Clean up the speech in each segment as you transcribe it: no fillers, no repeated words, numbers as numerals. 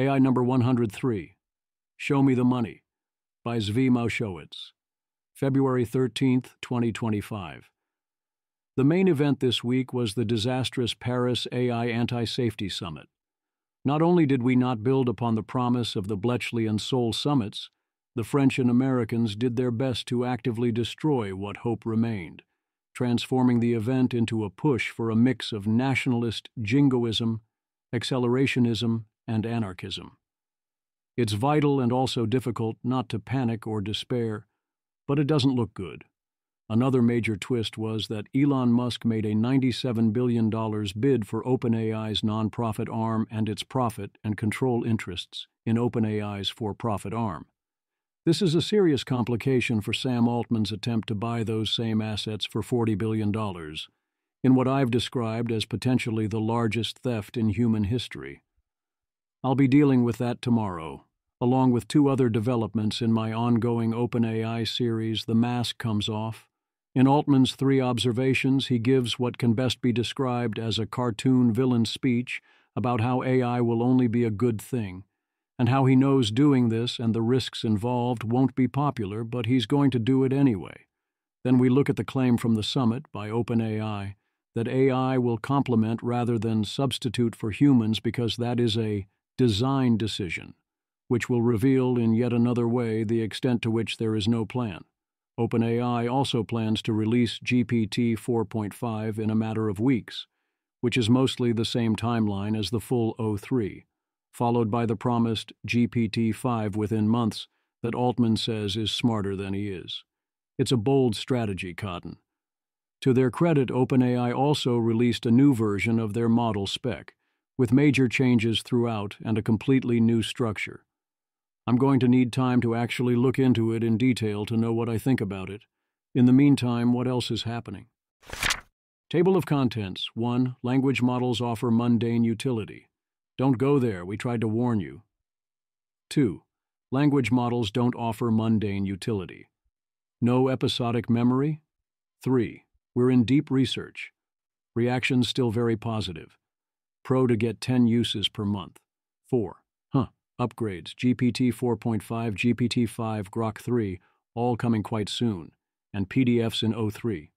AI number 103, Show Me the Money, by Zvi Mowshowitz, February 13th, 2025. The main event this week was the disastrous Paris AI Anti-Safety Summit. Not only did we not build upon the promise of the Bletchley and Seoul summits, the French and Americans did their best to actively destroy what hope remained, transforming the event into a push for a mix of nationalist jingoism, accelerationism, and anarchism. It's vital and also difficult not to panic or despair, but it doesn't look good. Another major twist was that Elon Musk made a $97 billion bid for OpenAI's nonprofit arm and its profit and control interests in OpenAI's for-profit arm. This is a serious complication for Sam Altman's attempt to buy those same assets for $40 billion, in what I've described as potentially the largest theft in human history. I'll be dealing with that tomorrow, along with two other developments in my ongoing OpenAI series, The Mask Comes Off. In Altman's 3 observations, he gives what can best be described as a cartoon villain speech about how AI will only be a good thing, and how he knows doing this and the risks involved won't be popular, but he's going to do it anyway. Then we look at the claim from the summit by OpenAI that AI will complement rather than substitute for humans because that is a design decision, which will reveal in yet another way the extent to which there is no plan. OpenAI also plans to release GPT 4.5 in a matter of weeks, which is mostly the same timeline as the full O3, followed by the promised GPT-5 within months that Altman says is smarter than he is. It's a bold strategy, Cotton. To their credit, OpenAI also released a new version of their model spec, with major changes throughout and a completely new structure. I'm going to need time to actually look into it in detail to know what I think about it. In the meantime, what else is happening? Table of contents. 1. Language models offer mundane utility. Don't go there, we tried to warn you. 2. Language models don't offer mundane utility. No episodic memory. 3. We're in deep research. Reactions still very positive. Pro to get 10 uses per month. 4. Upgrades, GPT 4.5, GPT-5, Grok 3, all coming quite soon, and PDFs in O3.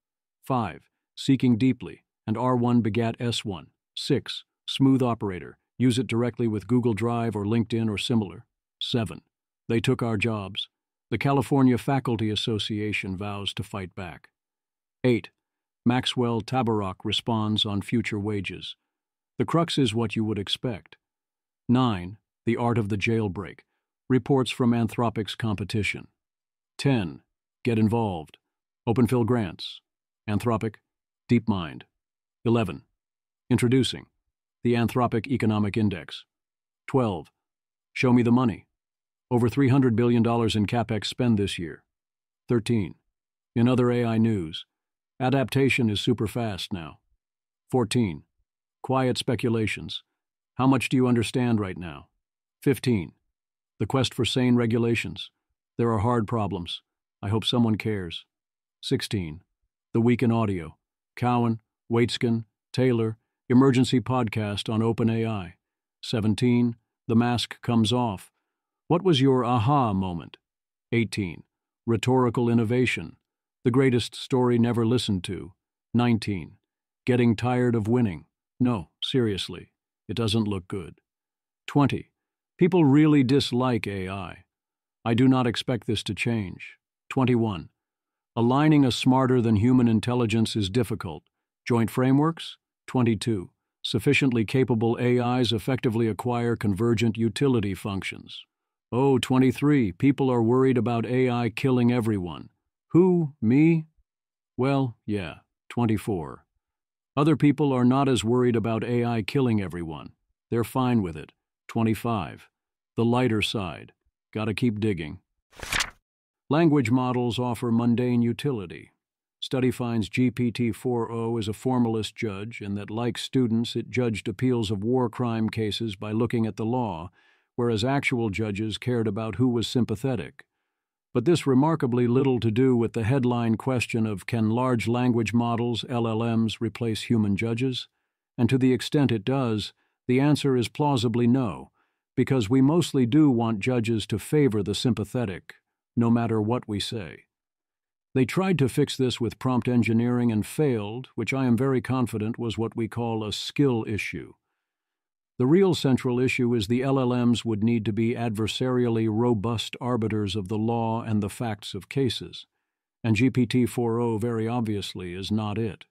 5. Seeking deeply, and R1 begat S1. 6. Smooth operator, use it directly with Google Drive or LinkedIn or similar. 7. They took our jobs. The California Faculty Association vows to fight back. 8. Maxwell Tabarrok responds on future wages. The crux is what you would expect. 9. The Art of the Jailbreak, reports from Anthropic's competition. 10. Get involved. OpenPhil grants. Anthropic, DeepMind. 11. Introducing the Anthropic Economic Index. 12. Show Me the Money. Over $300 billion in CapEx spend this year. 13. In other AI news, adaptation is super fast now. 14. Quiet speculations. How much do you understand right now? 15. The quest for sane regulations. There are hard problems. I hope someone cares. 16. The Week in Audio. Cowan, Waitskin, Taylor, Emergency Podcast on OpenAI. 17. The Mask Comes Off. What was your aha moment? 18. Rhetorical Innovation. The Greatest Story Never Listened to. 19. Getting Tired of Winning. No, seriously, it doesn't look good. 20. People really dislike AI. I do not expect this to change. 21. Aligning a smarter-than-human intelligence is difficult. Joint frameworks? 22. Sufficiently capable AIs effectively acquire convergent utility functions. Oh, 23. People are worried about AI killing everyone. Who? Me? Well, yeah. 24. Other people are not as worried about AI killing everyone. They're fine with it. 25. The lighter side. Gotta keep digging. Language models offer mundane utility. Study finds GPT-4o is a formalist judge and that, like students, it judged appeals of war crime cases by looking at the law, whereas actual judges cared about who was sympathetic. But this remarkably little to do with the headline question of can large language models, LLMs, replace human judges? And to the extent it does, the answer is plausibly no, because we mostly do want judges to favor the sympathetic, no matter what we say. They tried to fix this with prompt engineering and failed, which I am very confident was what we call a skill issue. The real central issue is the LLMs would need to be adversarially robust arbiters of the law and the facts of cases, and GPT-4o very obviously is not it.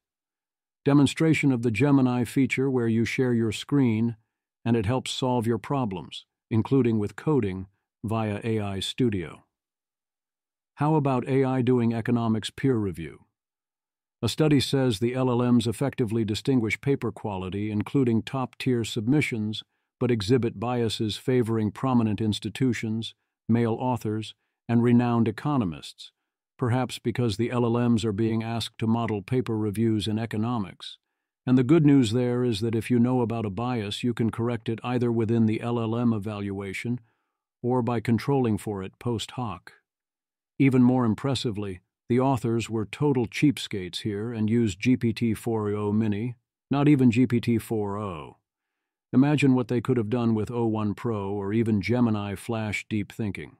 Demonstration of the Gemini feature where you share your screen, and it helps solve your problems, including with coding, via AI Studio. How about AI doing economics peer review? A study says the LLMs effectively distinguish paper quality, including top-tier submissions, but exhibit biases favoring prominent institutions, male authors, and renowned economists, perhaps because the LLMs are being asked to model paper reviews in economics. And the good news there is that if you know about a bias, you can correct it either within the LLM evaluation or by controlling for it post hoc. Even more impressively, the authors were total cheapskates here and used GPT-4o Mini, not even GPT-4o. Imagine what they could have done with o1 Pro or even Gemini Flash Deep Thinking.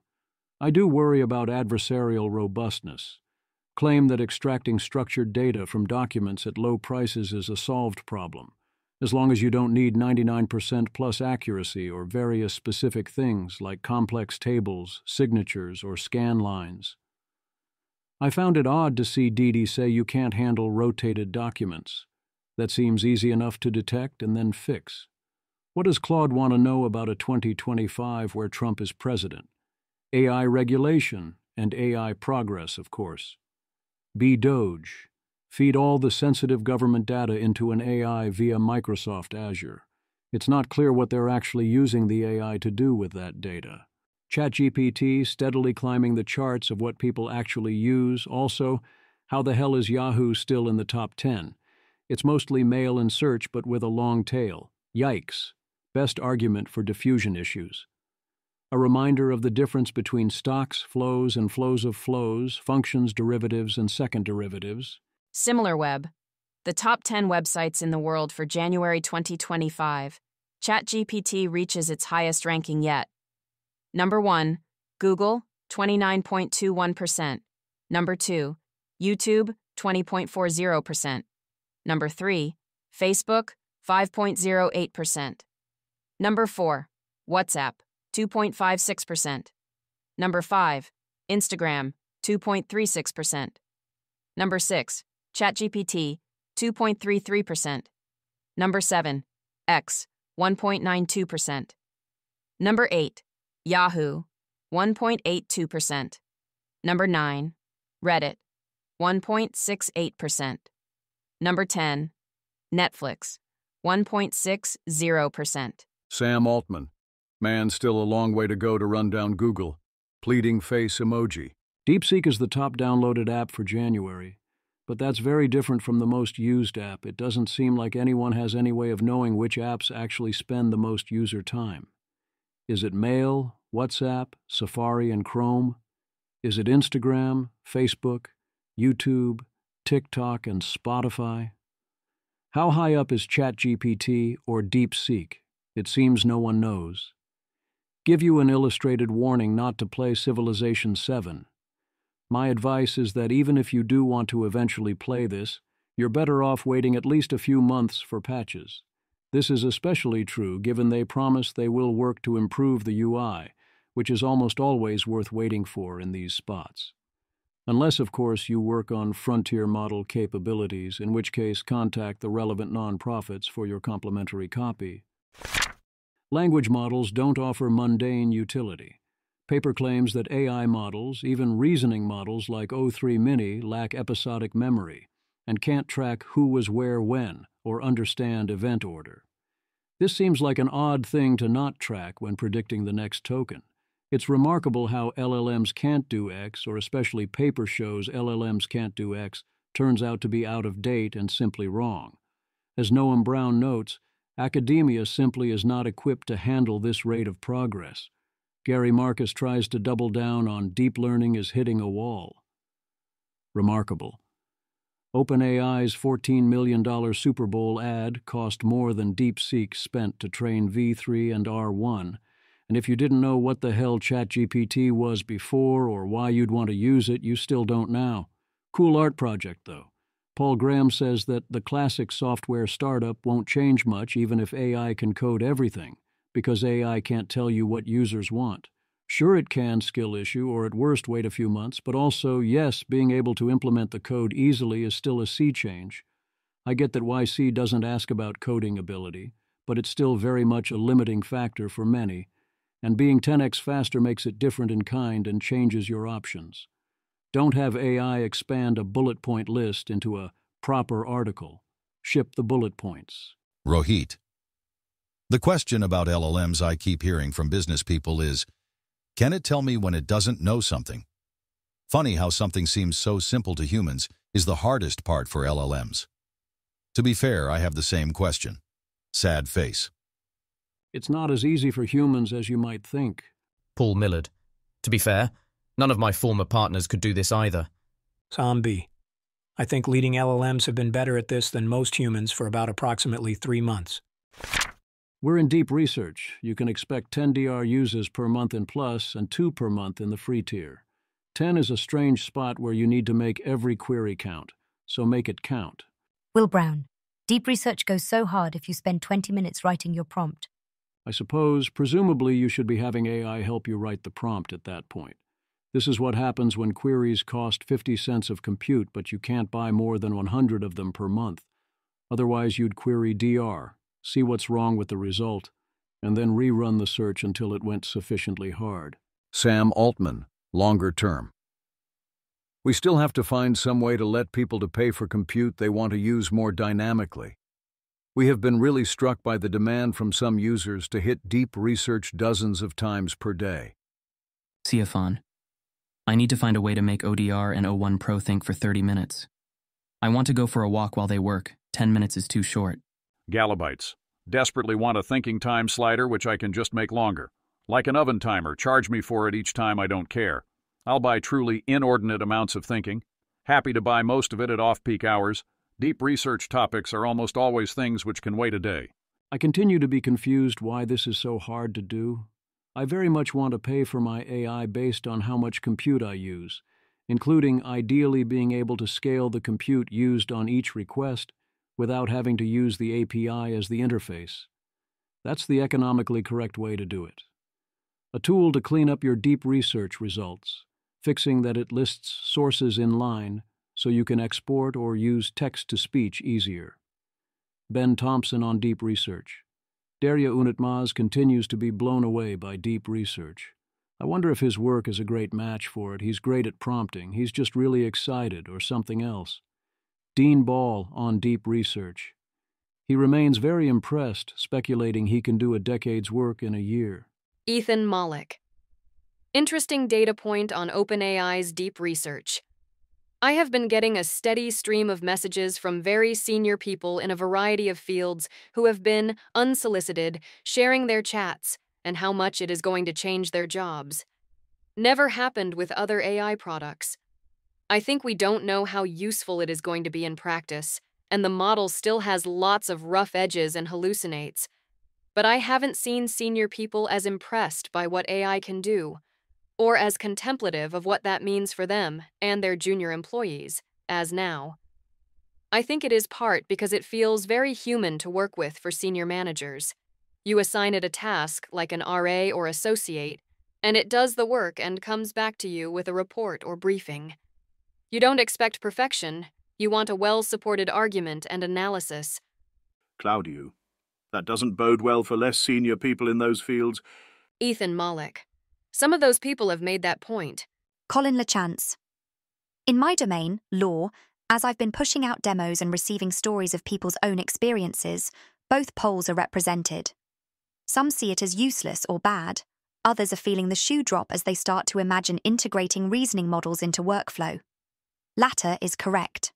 I do worry about adversarial robustness. Claim that extracting structured data from documents at low prices is a solved problem, as long as you don't need 99% plus accuracy or various specific things like complex tables, signatures, or scan lines. I found it odd to see Didi say you can't handle rotated documents. That seems easy enough to detect and then fix. What does Claude want to know about a 2025 where Trump is president? AI regulation and AI progress, of course. Be Doge. Feed all the sensitive government data into an AI via Microsoft Azure. It's not clear what they're actually using the AI to do with that data. ChatGPT steadily climbing the charts of what people actually use. Also, how the hell is Yahoo still in the top 10? It's mostly male in search, but with a long tail. Yikes. Best argument for diffusion issues. A reminder of the difference between stocks, flows, and flows of flows, functions, derivatives, and second derivatives. SimilarWeb, the top 10 websites in the world for January 2025. ChatGPT reaches its highest ranking yet. Number 1, Google, 29.21%. Number 2, YouTube, 20.40%. Number 3, Facebook, 5.08%. Number 4, WhatsApp, 2.56%. Number 5, Instagram, 2.36%. Number 6, ChatGPT, 2.33%. Number 7, X, 1.92%. Number 8, Yahoo, 1.82%. Number 9, Reddit, 1.68%. Number 10, Netflix, 1.60%. Sam Altman. Man, still a long way to go to run down Google. Pleading face emoji. DeepSeek is the top downloaded app for January, but that's very different from the most used app. It doesn't seem like anyone has any way of knowing which apps actually spend the most user time. Is it Mail, WhatsApp, Safari, and Chrome? Is it Instagram, Facebook, YouTube, TikTok, and Spotify? How high up is ChatGPT or DeepSeek? It seems no one knows. Give you an illustrated warning not to play Civilization 7. My advice is that even if you do want to eventually play this, you're better off waiting at least a few months for patches. This is especially true given they promise they will work to improve the UI, which is almost always worth waiting for in these spots. Unless, of course, you work on frontier model capabilities, in which case contact the relevant nonprofits for your complimentary copy. Language models don't offer mundane utility. Paper claims that AI models, even reasoning models like O3 Mini, lack episodic memory and can't track who was where when or understand event order. This seems like an odd thing to not track when predicting the next token. It's remarkable how LLMs can't do X, or especially paper shows LLMs can't do X, turns out to be out of date and simply wrong. As Noam Brown notes, academia simply is not equipped to handle this rate of progress. Gary Marcus tries to double down on deep learning is hitting a wall. Remarkable. OpenAI's $14 million Super Bowl ad cost more than DeepSeek spent to train V3 and R1, And if you didn't know what the hell ChatGPT was before or why you'd want to use it, you still don't now. Cool art project, though. Paul Graham says that the classic software startup won't change much even if AI can code everything, because AI can't tell you what users want. Sure, it can, skill issue, or at worst wait a few months, but also, yes, being able to implement the code easily is still a sea change. I get that YC doesn't ask about coding ability, but it's still very much a limiting factor for many, and being 10x faster makes it different in kind and changes your options. Don't have AI expand a bullet point list into a proper article. Ship the bullet points. Rohit. The question about LLMs I keep hearing from business people is, can it tell me when it doesn't know something? Funny how something seems so simple to humans is the hardest part for LLMs. To be fair, I have the same question. Sad face. It's not as easy for humans as you might think. Paul Millard. To be fair, none of my former partners could do this either. Zombie. I think leading LLMs have been better at this than most humans for about approximately 3 months. We're in deep research. You can expect 10 DR users per month in Plus and 2 per month in the free tier. 10 is a strange spot where you need to make every query count, so make it count. Will Brown. Deep research goes so hard if you spend 20 minutes writing your prompt. I suppose, presumably, you should be having AI help you write the prompt at that point. This is what happens when queries cost 50 cents of compute, but you can't buy more than 100 of them per month. Otherwise, you'd query DR, see what's wrong with the result, and then rerun the search until it went sufficiently hard. Sam Altman, longer term. We still have to find some way to let people to pay for compute they want to use more dynamically. We have been really struck by the demand from some users to hit deep research dozens of times per day. Siafan. I need to find a way to make ODR and O1 Pro think for 30 minutes. I want to go for a walk while they work. 10 minutes is too short. Galabytes. Desperately want a thinking time slider which I can just make longer. Like an oven timer, charge me for it each time I don't care. I'll buy truly inordinate amounts of thinking. Happy to buy most of it at off-peak hours. Deep research topics are almost always things which can wait a day. I continue to be confused why this is so hard to do. I very much want to pay for my AI based on how much compute I use, including ideally being able to scale the compute used on each request without having to use the API as the interface. That's the economically correct way to do it. A tool to clean up your deep research results, fixing that it lists sources in line so you can export or use text-to-speech easier. Ben Thompson on deep research. Derya Unitmaz continues to be blown away by deep research. I wonder if his work is a great match for it. He's great at prompting. He's just really excited or something else. Dean Ball on deep research. He remains very impressed, speculating he can do a decade's work in a year. Ethan Mollick. Interesting data point on OpenAI's deep research. I have been getting a steady stream of messages from very senior people in a variety of fields who have been, unsolicited, sharing their chats and how much it is going to change their jobs. Never happened with other AI products. I think we don't know how useful it is going to be in practice, and the model still has lots of rough edges and hallucinates. But I haven't seen senior people as impressed by what AI can do, or as contemplative of what that means for them and their junior employees, as now. I think it is part because it feels very human to work with for senior managers. You assign it a task, like an RA or associate, and it does the work and comes back to you with a report or briefing. You don't expect perfection, you want a well-supported argument and analysis. Claudio, that doesn't bode well for less senior people in those fields. Ethan Mollick. Some of those people have made that point. Colin LaChance. In my domain, law, as I've been pushing out demos and receiving stories of people's own experiences, both poles are represented. Some see it as useless or bad. Others are feeling the shoe drop as they start to imagine integrating reasoning models into workflow. Latter is correct.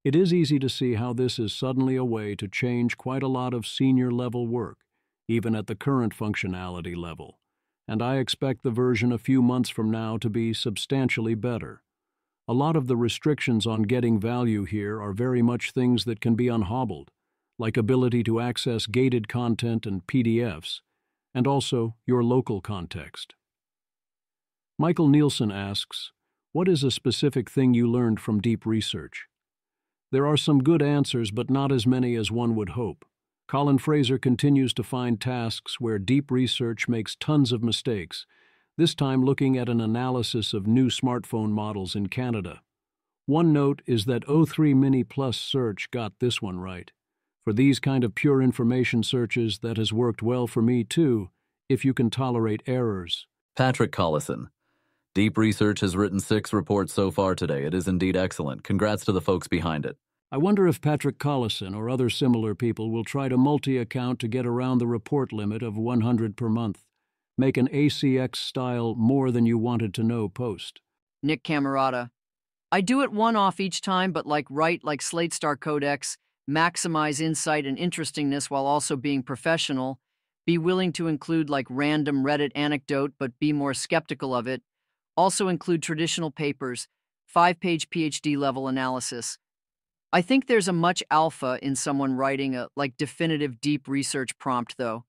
It is easy to see how this is suddenly a way to change quite a lot of senior-level work, even at the current functionality level. And I expect the version a few months from now to be substantially better. A lot of the restrictions on getting value here are very much things that can be unhobbled, like ability to access gated content and PDFs, and also your local context. Michael Nielsen asks, what is a specific thing you learned from deep research? There are some good answers, but not as many as one would hope. Colin Fraser continues to find tasks where deep research makes tons of mistakes, this time looking at an analysis of new smartphone models in Canada. One note is that O3 Mini Plus search got this one right. For these kind of pure information searches, that has worked well for me too, if you can tolerate errors. Patrick Collison. Deep Research has written 6 reports so far today. It is indeed excellent. Congrats to the folks behind it. I wonder if Patrick Collison or other similar people will try to multi-account to get around the report limit of 100 per month. Make an ACX-style more than you wanted to know post. Nick Camerata. I do it one-off each time, but write like Slate Star Codex, maximize insight and interestingness while also being professional, be willing to include random Reddit anecdote but be more skeptical of it, also include traditional papers, 5-page PhD-level analysis. I think there's a much alpha in someone writing a definitive deep research prompt, though.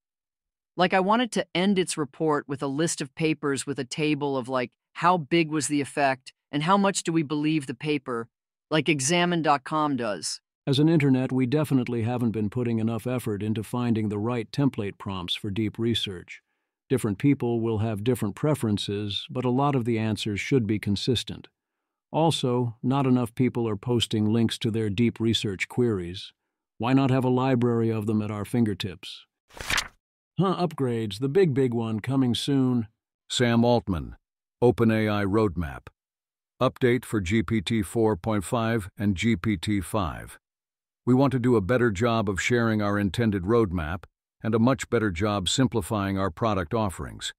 I wanted to end its report with a list of papers with a table of how big was the effect and how much do we believe the paper, like Examine.com does. As an internet, we definitely haven't been putting enough effort into finding the right template prompts for deep research. Different people will have different preferences, but a lot of the answers should be consistent. Also, not enough people are posting links to their deep research queries. Why not have a library of them at our fingertips? Upgrades, the big one coming soon. Sam Altman, OpenAI Roadmap. Update for GPT 4.5 and GPT-5. We want to do a better job of sharing our intended roadmap and a much better job simplifying our product offerings.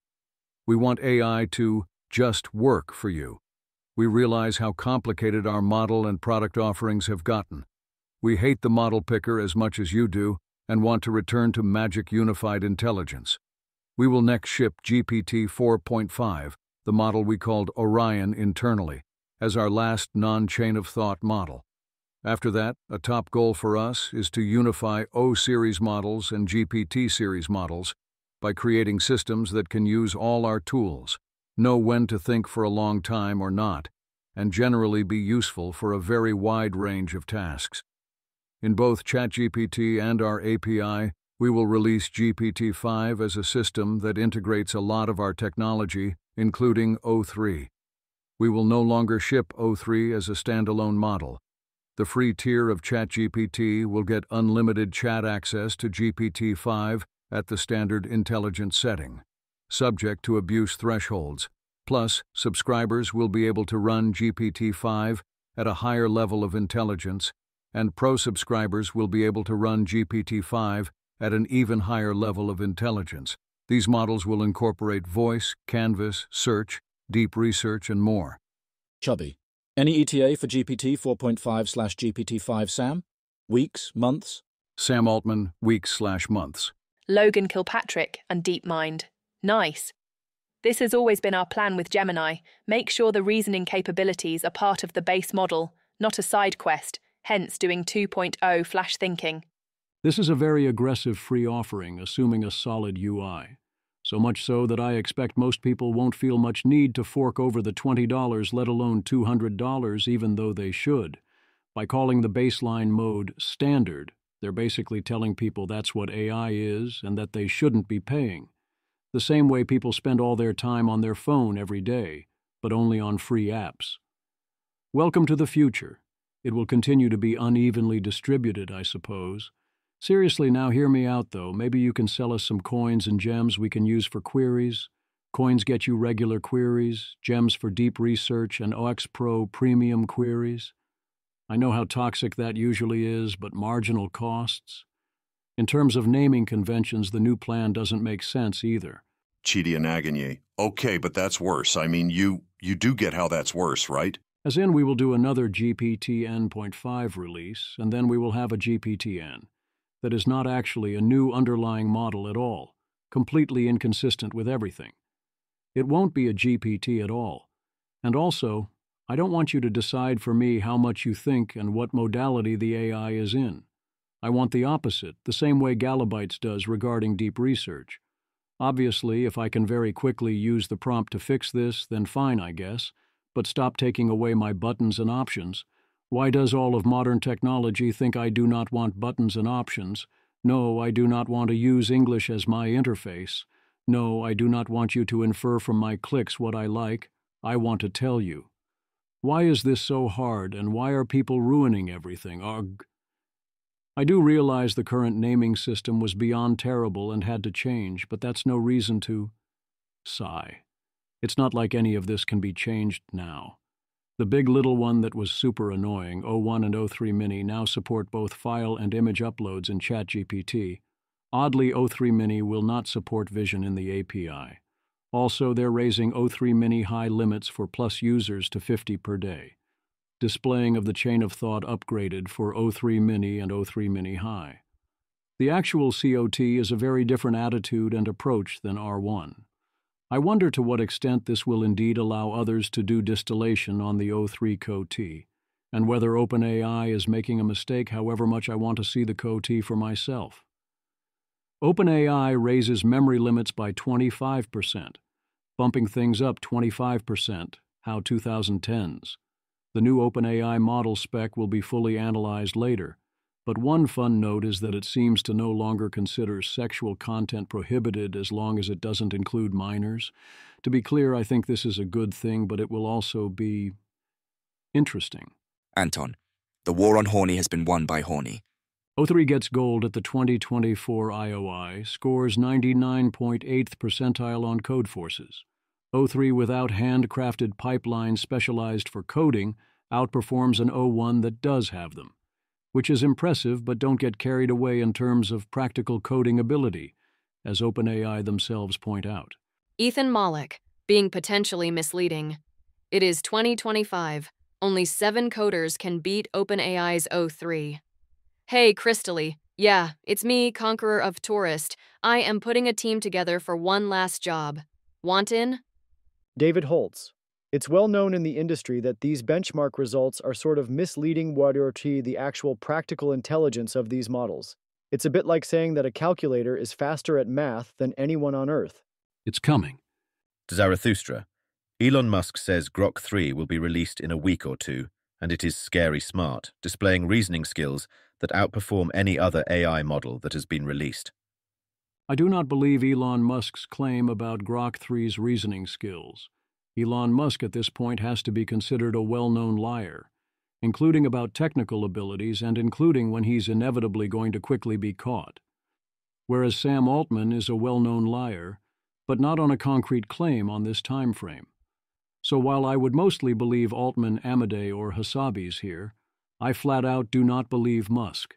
We want AI to just work for you. We realize how complicated our model and product offerings have gotten. We hate the model picker as much as you do and want to return to magic unified intelligence. We will next ship GPT 4.5, the model we called Orion internally, as our last non-chain-of-thought model. After that, a top goal for us is to unify O-series models and GPT-series models by creating systems that can use all our tools, know when to think for a long time or not, and generally be useful for a very wide range of tasks. In both ChatGPT and our API, we will release GPT-5 as a system that integrates a lot of our technology, including O3. We will no longer ship O3 as a standalone model. The free tier of ChatGPT will get unlimited chat access to GPT-5 at the standard intelligence setting, subject to abuse thresholds. Plus, subscribers will be able to run GPT-5 at a higher level of intelligence, and Pro subscribers will be able to run GPT-5 at an even higher level of intelligence. These models will incorporate voice, canvas, search, deep research, and more. Chubby. Any ETA for GPT 4.5/GPT-5, Sam? Weeks, months? Sam Altman, weeks/months. Logan Kilpatrick and DeepMind. Nice. This has always been our plan with Gemini. Make sure the reasoning capabilities are part of the base model, not a side quest, hence doing 2.0 flash thinking. This is a very aggressive free offering, assuming a solid UI. So much so that I expect most people won't feel much need to fork over the $20, let alone $200, even though they should. By calling the baseline mode standard, they're basically telling people that's what AI is and that they shouldn't be paying. The same way people spend all their time on their phone every day, but only on free apps. Welcome to the future. It will continue to be unevenly distributed, I suppose. Seriously, now hear me out, though. Maybe you can sell us some coins and gems we can use for queries. Coins get you regular queries, gems for deep research, and OX Pro premium queries. I know how toxic that usually is, but marginal costs. In terms of naming conventions, the new plan doesn't make sense either. Chidi Naganyi. Okay, but that's worse. I mean, you do get how that's worse, right? As in, we will do another GPT-N.5 release, and then we will have a GPT-N. That is not actually a new underlying model at all, completely inconsistent with everything. It won't be a GPT at all. And also, I don't want you to decide for me how much you think and what modality the AI is in. I want the opposite, the same way Galabytes does regarding deep research. Obviously, if I can very quickly use the prompt to fix this, then fine, I guess, but stop taking away my buttons and options. Why does all of modern technology think I do not want buttons and options? No, I do not want to use English as my interface. No, I do not want you to infer from my clicks what I like. I want to tell you. Why is this so hard, and why are people ruining everything? Ugh. I do realize the current naming system was beyond terrible and had to change, but that's no reason to sigh. It's not like any of this can be changed now. The big little one that was super annoying, O1 and O3 Mini, now support both file and image uploads in ChatGPT. Oddly, O3 Mini will not support Vision in the API. Also, they're raising O3 Mini high limits for Plus users to 50 per day. Displaying of the chain of thought upgraded for O3 Mini and O3 Mini High. The actual COT is a very different attitude and approach than R1. I wonder to what extent this will indeed allow others to do distillation on the O3 COT, and whether OpenAI is making a mistake however much I want to see the COT for myself. OpenAI raises memory limits by 25%, bumping things up 25%, how 2010s. The new OpenAI model spec will be fully analyzed later, but one fun note is that it seems to no longer consider sexual content prohibited as long as it doesn't include minors. To be clear, I think this is a good thing, but it will also be interesting. Anton, the war on horny has been won by horny. O3 gets gold at the 2024 IOI, scores 99.8th percentile on Codeforces. O3 without handcrafted pipelines specialized for coding outperforms an O1 that does have them, which is impressive, but don't get carried away in terms of practical coding ability, as OpenAI themselves point out. Ethan Mollick, being potentially misleading. It is 2025. Only 7 coders can beat OpenAI's O3. Hey, Crystally. Yeah, it's me, Conqueror of Tourist. I am putting a team together for one last job. Want in? David Holtz. It's well known in the industry that these benchmark results are sort of misleading what are the actual practical intelligence of these models. It's a bit like saying that a calculator is faster at math than anyone on Earth. It's coming. Zarathustra. Elon Musk says Grok 3 will be released in a week or two, and it is scary smart, displaying reasoning skills that outperform any other AI model that has been released. I do not believe Elon Musk's claim about Grok 3's reasoning skills. Elon Musk at this point has to be considered a well-known liar, including about technical abilities and including when he's inevitably going to quickly be caught. Whereas Sam Altman is a well-known liar, but not on a concrete claim on this time frame. So while I would mostly believe Altman, Amadei, or Hasabi's here, I flat out do not believe Musk.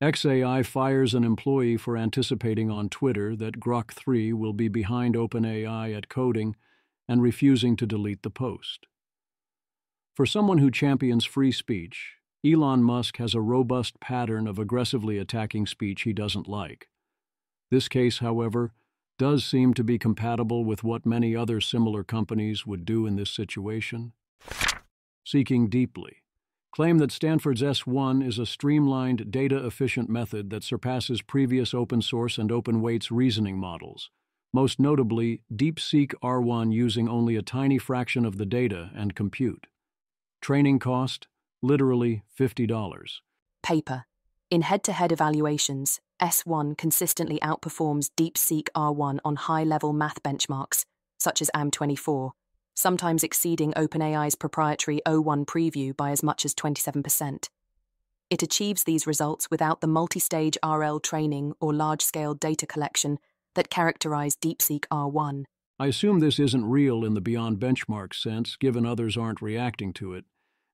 XAI fires an employee for anticipating on Twitter that Grok 3 will be behind OpenAI at coding and refusing to delete the post. For someone who champions free speech, Elon Musk has a robust pattern of aggressively attacking speech he doesn't like. This case, however, does seem to be compatible with what many other similar companies would do in this situation. Seeking deeply. Claim that Stanford's S1 is a streamlined, data-efficient method that surpasses previous open-source and open-weights reasoning models, most notably DeepSeek R1 using only a tiny fraction of the data and compute. Training cost, literally $50. Paper. In head-to-head evaluations, S1 consistently outperforms DeepSeek R1 on high-level math benchmarks, such as AM24, sometimes exceeding OpenAI's proprietary O1 preview by as much as 27%. It achieves these results without the multi-stage RL training or large-scale data collection that characterize DeepSeek R1. I assume this isn't real in the beyond benchmark sense, given others aren't reacting to it,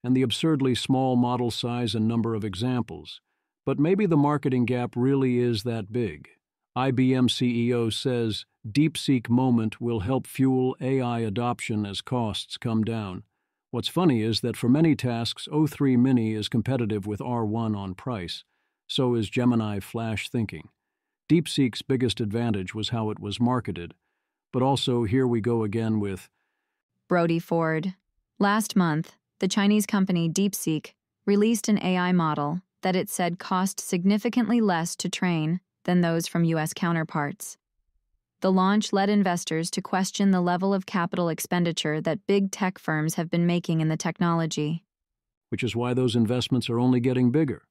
and the absurdly small model size and number of examples. But maybe the marketing gap really is that big. IBM CEO says DeepSeek Moment will help fuel AI adoption as costs come down. What's funny is that for many tasks, O3 Mini is competitive with R1 on price. So is Gemini Flash Thinking. DeepSeek's biggest advantage was how it was marketed. But also, here we go again with Brody Ford. Last month, the Chinese company DeepSeek released an AI model that it said cost significantly less to train than those from U.S. counterparts. The launch led investors to question the level of capital expenditure that big tech firms have been making in the technology. Which is why those investments are only getting bigger.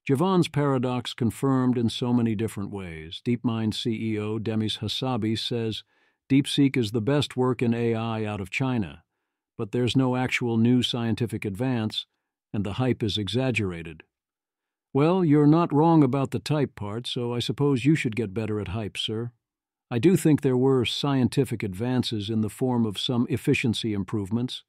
Javon's paradox confirmed in so many different ways. DeepMind CEO Demis Hassabis says DeepSeek is the best work in AI out of China, but there's no actual new scientific advance, and the hype is exaggerated. Well, you're not wrong about the type part, so I suppose you should get better at hype, sir. I do think there were scientific advances in the form of some efficiency improvements,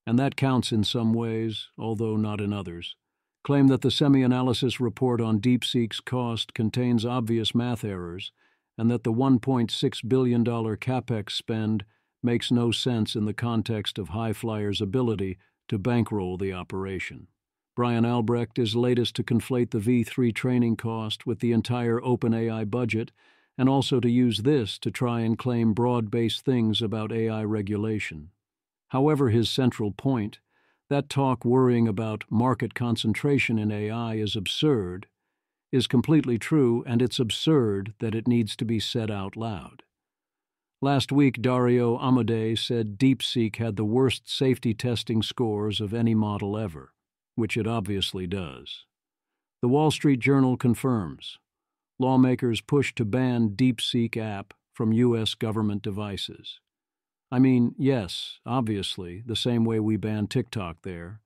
and that counts in some ways, although not in others. Claim that the semi-analysis report on DeepSeek's cost contains obvious math errors, and that the $1.6 billion capex spend makes no sense in the context of Highflyer's ability to bankroll the operation. Brian Albrecht is latest to conflate the V3 training cost with the entire OpenAI budget, and also to use this to try and claim broad-based things about AI regulation. However, his central point, that talk worrying about market concentration in AI is absurd, is completely true, and it's absurd that it needs to be said out loud. Last week, Dario Amodei said DeepSeek had the worst safety testing scores of any model ever, which it obviously does. The Wall Street Journal confirms. Lawmakers push to ban DeepSeek app from U.S. government devices. I mean, yes, obviously, the same way we banned TikTok there.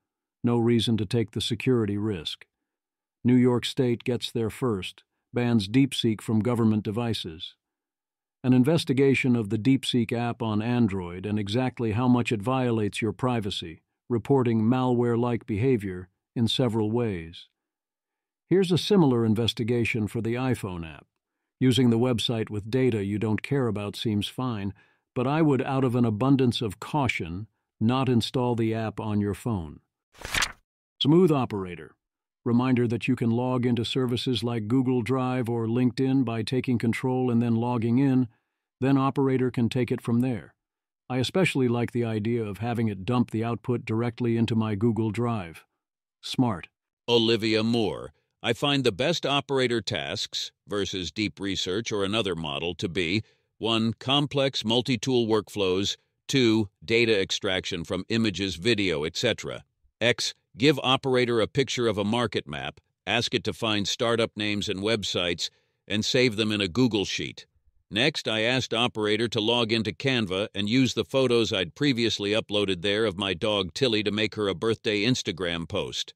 No reason to take the security risk. New York State gets there first, bans DeepSeek from government devices. An investigation of the DeepSeek app on Android and exactly how much it violates your privacy, reporting malware-like behavior in several ways. Here's a similar investigation for the iPhone app. Using the website with data you don't care about seems fine, but I would, out of an abundance of caution, not install the app on your phone. Smooth Operator. Reminder that you can log into services like Google Drive or LinkedIn by taking control and then logging in, then Operator can take it from there. I especially like the idea of having it dump the output directly into my Google Drive. Smart. Olivia Moore. I find the best Operator tasks, versus deep research or another model, to be 1. Complex multi-tool workflows, 2. Data extraction from images, video, etc. X. Give Operator a picture of a market map, ask it to find startup names and websites, and save them in a Google Sheet. Next, I asked Operator to log into Canva and use the photos I'd previously uploaded there of my dog Tilly to make her a birthday Instagram post.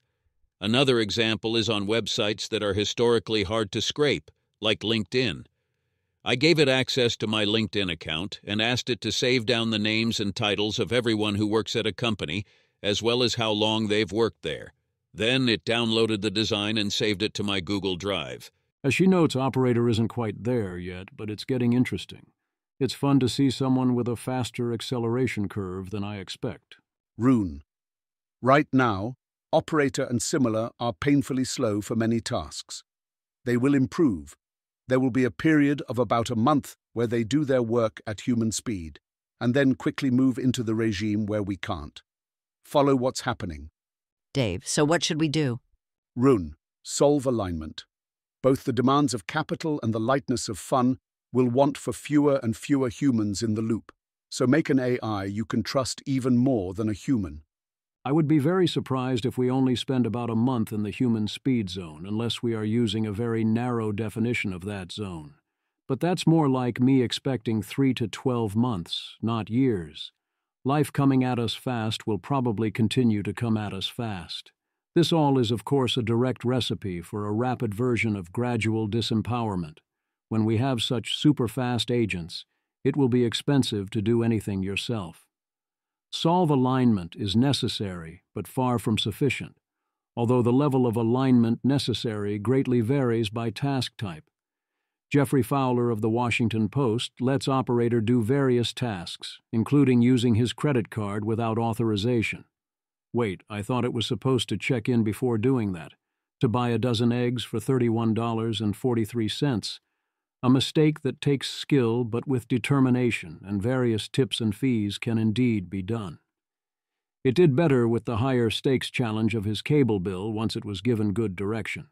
Another example is on websites that are historically hard to scrape, like LinkedIn. I gave it access to my LinkedIn account and asked it to save down the names and titles of everyone who works at a company, as well as how long they've worked there. Then it downloaded the design and saved it to my Google Drive. As she notes, Operator isn't quite there yet, but it's getting interesting. It's fun to see someone with a faster acceleration curve than I expect. Rune. Right now, Operator and Similar are painfully slow for many tasks. They will improve. There will be a period of about a month where they do their work at human speed, and then quickly move into the regime where we can't. Follow what's happening. Dave, so what should we do? Rune, solve alignment. Both the demands of capital and the lightness of fun will want for fewer and fewer humans in the loop. So make an AI you can trust even more than a human. I would be very surprised if we only spend about a month in the human speed zone, unless we are using a very narrow definition of that zone. But that's more like me expecting 3 to 12 months, not years. Life coming at us fast will probably continue to come at us fast. This all is, of course, a direct recipe for a rapid version of gradual disempowerment. When we have such super-fast agents, it will be expensive to do anything yourself. Solve alignment is necessary, but far from sufficient, although the level of alignment necessary greatly varies by task type. Jeffrey Fowler of The Washington Post lets Operator do various tasks, including using his credit card without authorization. Wait, I thought it was supposed to check in before doing that, to buy a dozen eggs for $31.43, a mistake that takes skill but with determination, and various tips and fees can indeed be done. It did better with the higher stakes challenge of his cable bill once it was given good direction.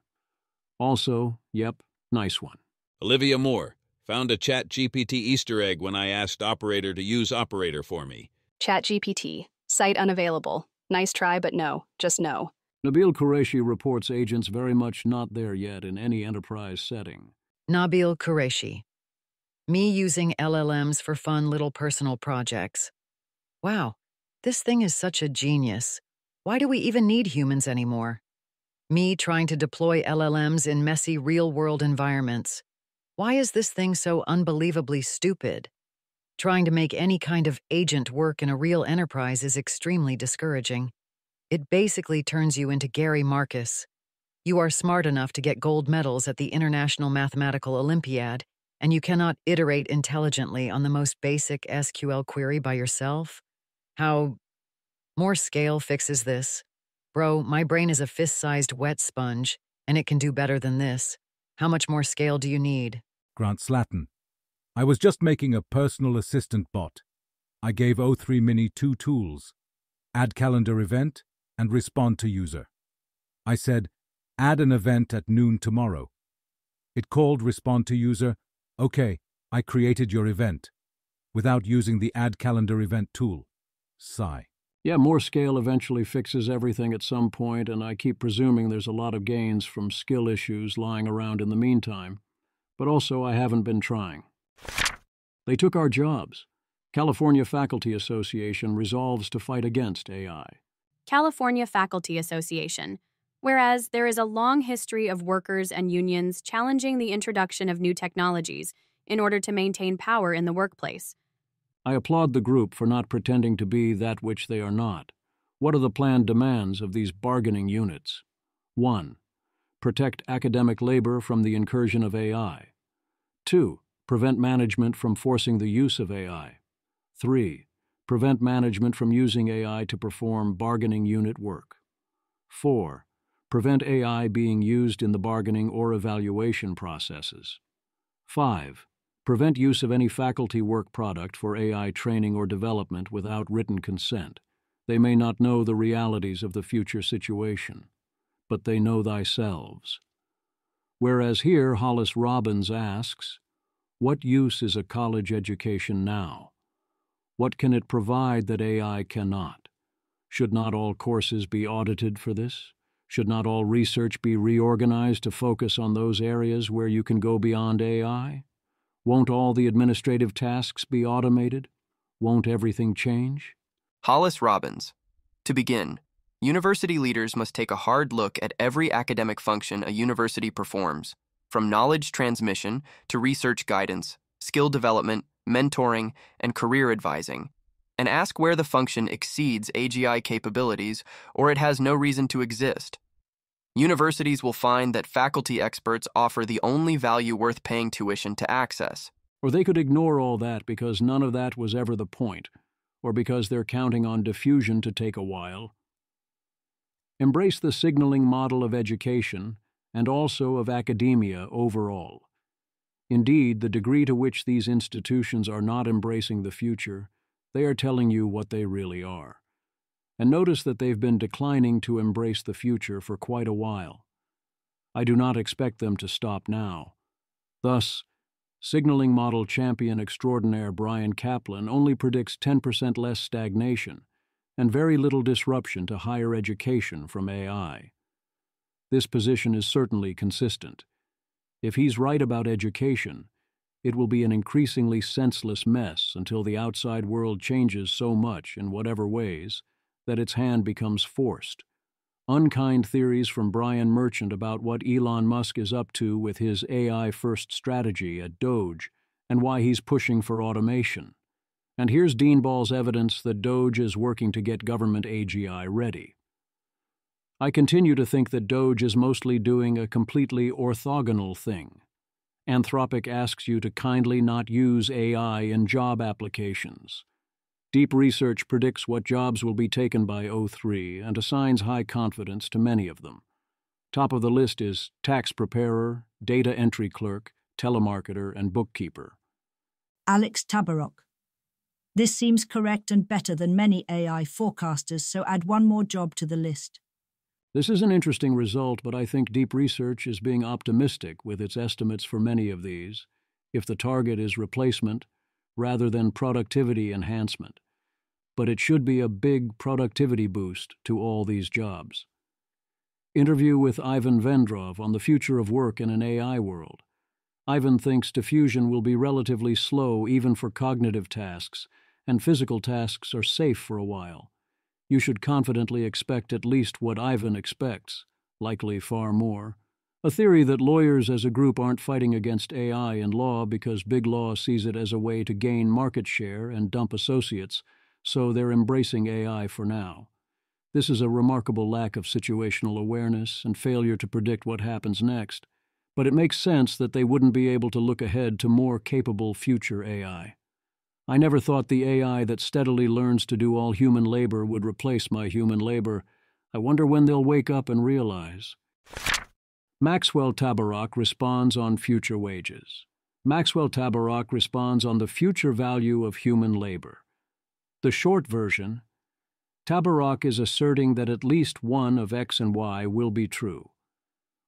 Also, yep, nice one. Olivia Moore. Found a ChatGPT Easter egg when I asked Operator to use Operator for me. ChatGPT. Site unavailable. Nice try, but no. Just no. Nabil Qureshi reports agents very much not there yet in any enterprise setting. Nabil Qureshi. Me using LLMs for fun little personal projects. Wow, this thing is such a genius. Why do we even need humans anymore? Me trying to deploy LLMs in messy real-world environments. Why is this thing so unbelievably stupid? Trying to make any kind of agent work in a real enterprise is extremely discouraging. It basically turns you into Gary Marcus. You are smart enough to get gold medals at the International Mathematical Olympiad, and you cannot iterate intelligently on the most basic SQL query by yourself? How more scale fixes this? Bro, my brain is a fist-sized wet sponge, and it can do better than this. How much more scale do you need? Grant Slatton. I was just making a personal assistant bot. I gave O3 Mini 2 tools: add calendar event and respond to user. I said, add an event at noon tomorrow. It called respond to user. Okay, I created your event, without using the add calendar event tool. Sigh. Yeah, more scale eventually fixes everything at some point, and I keep presuming there's a lot of gains from skill issues lying around in the meantime. But also, I haven't been trying. They took our jobs. California Faculty Association resolves to fight against AI. California Faculty Association. Whereas there is a long history of workers and unions challenging the introduction of new technologies in order to maintain power in the workplace. I applaud the group for not pretending to be that which they are not. What are the planned demands of these bargaining units? 1. Protect academic labor from the incursion of AI. 2. Prevent management from forcing the use of AI. 3. Prevent management from using AI to perform bargaining unit work. 4. Prevent AI being used in the bargaining or evaluation processes. 5. Prevent use of any faculty work product for AI training or development without written consent. They may not know the realities of the future situation, but they know thyself. Whereas here, Hollis Robbins asks, what use is a college education now? What can it provide that AI cannot? Should not all courses be audited for this? Should not all research be reorganized to focus on those areas where you can go beyond AI? Won't all the administrative tasks be automated? Won't everything change? Hollis Robbins. To begin, university leaders must take a hard look at every academic function a university performs, from knowledge transmission to research guidance, skill development, mentoring, and career advising, and ask where the function exceeds AGI capabilities or it has no reason to exist. Universities will find that faculty experts offer the only value worth paying tuition to access. Or they could ignore all that because none of that was ever the point, or because they're counting on diffusion to take a while. Embrace the signaling model of education and also of academia overall. Indeed, the degree to which these institutions are not embracing the future, they are telling you what they really are. And notice that they've been declining to embrace the future for quite a while. I do not expect them to stop now. Thus, signaling model champion extraordinaire Brian Kaplan only predicts 10% less stagnation and very little disruption to higher education from AI. This position is certainly consistent. If he's right about education, it will be an increasingly senseless mess until the outside world changes so much in whatever ways that its hand becomes forced. Unkind theories from Brian Merchant about what Elon Musk is up to with his AI-first strategy at Doge and why he's pushing for automation. And here's Dean Ball's evidence that Doge is working to get government AGI ready. I continue to think that Doge is mostly doing a completely orthogonal thing. Anthropic asks you to kindly not use AI in job applications. Deep Research predicts what jobs will be taken by O3 and assigns high confidence to many of them. Top of the list is tax preparer, data entry clerk, telemarketer, and bookkeeper. Alex Tabarok. This seems correct and better than many AI forecasters, so add one more job to the list. This is an interesting result, but I think Deep Research is being optimistic with its estimates for many of these. if the target is replacement rather than productivity enhancement. But it should be a big productivity boost to all these jobs. Interview with Ivan Vendrov on the future of work in an AI world. Ivan thinks diffusion will be relatively slow even for cognitive tasks, and physical tasks are safe for a while. You should confidently expect at least what Ivan expects, likely far more. A theory that lawyers as a group aren't fighting against AI in law because Big Law sees it as a way to gain market share and dump associates, so they're embracing AI for now. This is a remarkable lack of situational awareness and failure to predict what happens next, but it makes sense that they wouldn't be able to look ahead to more capable future AI. I never thought the AI that steadily learns to do all human labor would replace my human labor. I wonder when they'll wake up and realize. Maxwell Tabarrok responds on future wages. Maxwell Tabarrok responds on the future value of human labor. The short version: Tabarrok is asserting that at least one of X and Y will be true.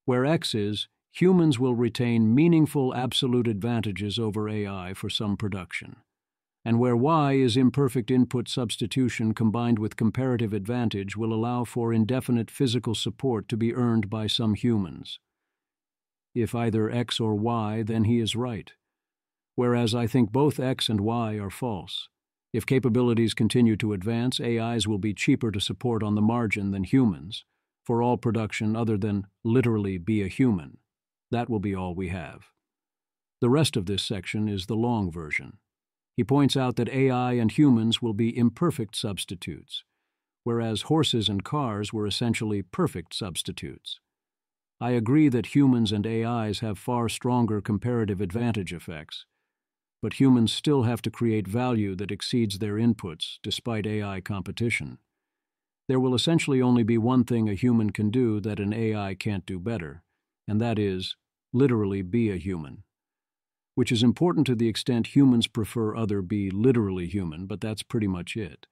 Where X is, humans will retain meaningful absolute advantages over AI for some production. And where Y is, imperfect input substitution combined with comparative advantage will allow for indefinite physical support to be earned by some humans. If either X or Y, then he is right. Whereas I think both X and Y are false. If capabilities continue to advance, AIs will be cheaper to support on the margin than humans, for all production other than literally be a human. That will be all we have. The rest of this section is the long version. He points out that AI and humans will be imperfect substitutes, whereas horses and cars were essentially perfect substitutes. I agree that humans and AIs have far stronger comparative advantage effects, but humans still have to create value that exceeds their inputs, despite AI competition. There will essentially only be one thing a human can do that an AI can't do better, and that is, literally be a human. Which is important to the extent humans prefer other be literally human, but that's pretty much it.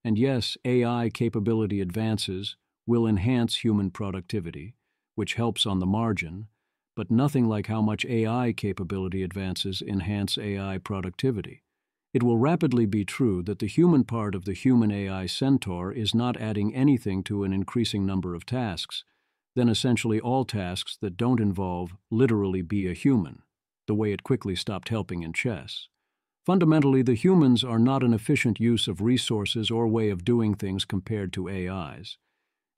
And yes, AI capability advances will enhance human productivity, which helps on the margin, but nothing like how much AI capability advances enhance AI productivity. It will rapidly be true that the human part of the human-AI centaur is not adding anything to an increasing number of tasks, then essentially all tasks that don't involve literally be a human, the way it quickly stopped helping in chess. Fundamentally, the humans are not an efficient use of resources or way of doing things compared to AIs.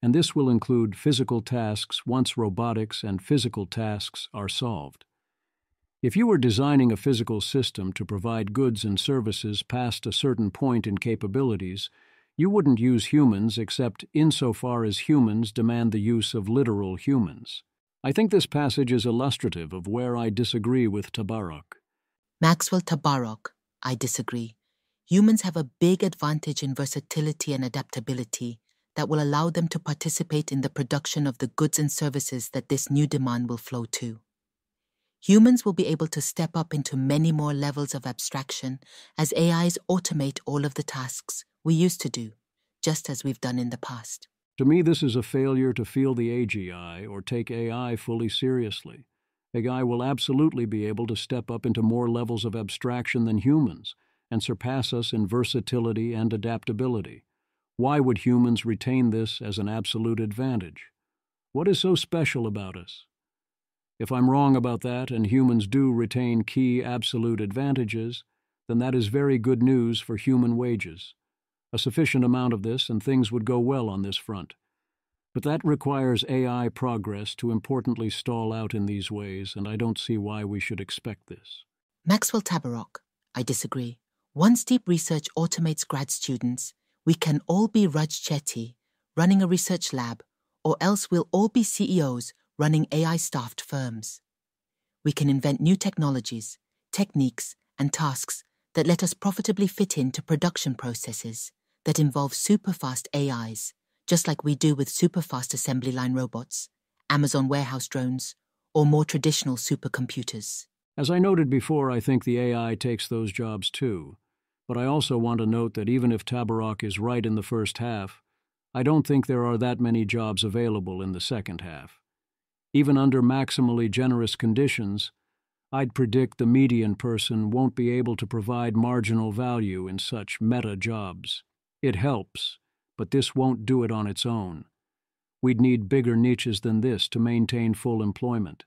And this will include physical tasks once robotics and physical tasks are solved. If you were designing a physical system to provide goods and services past a certain point in capabilities, you wouldn't use humans except insofar as humans demand the use of literal humans. I think this passage is illustrative of where I disagree with Tabarrok. Maxwell Tabarrok, I disagree. Humans have a big advantage in versatility and adaptability that will allow them to participate in the production of the goods and services that this new demand will flow to. Humans will be able to step up into many more levels of abstraction as AIs automate all of the tasks we used to do, just as we've done in the past. To me, this is a failure to feel the AGI or take AI fully seriously. AI will absolutely be able to step up into more levels of abstraction than humans and surpass us in versatility and adaptability. Why would humans retain this as an absolute advantage? What is so special about us? If I'm wrong about that and humans do retain key absolute advantages, then that is very good news for human wages. A sufficient amount of this and things would go well on this front. But that requires AI progress to importantly stall out in these ways, and I don't see why we should expect this. Maxwell Tabarrok, I disagree. Once deep research automates grad students, we can all be Raj Chetty, running a research lab, or else we'll all be CEOs running AI-staffed firms. We can invent new technologies, techniques, and tasks that let us profitably fit into production processes that involve super-fast AIs, just like we do with super-fast assembly line robots, Amazon warehouse drones, or more traditional supercomputers. As I noted before, I think the AI takes those jobs too. But I also want to note that even if Tabarrok is right in the first half, I don't think there are that many jobs available in the second half. Even under maximally generous conditions, I'd predict the median person won't be able to provide marginal value in such meta jobs. It helps, but this won't do it on its own. We'd need bigger niches than this to maintain full employment.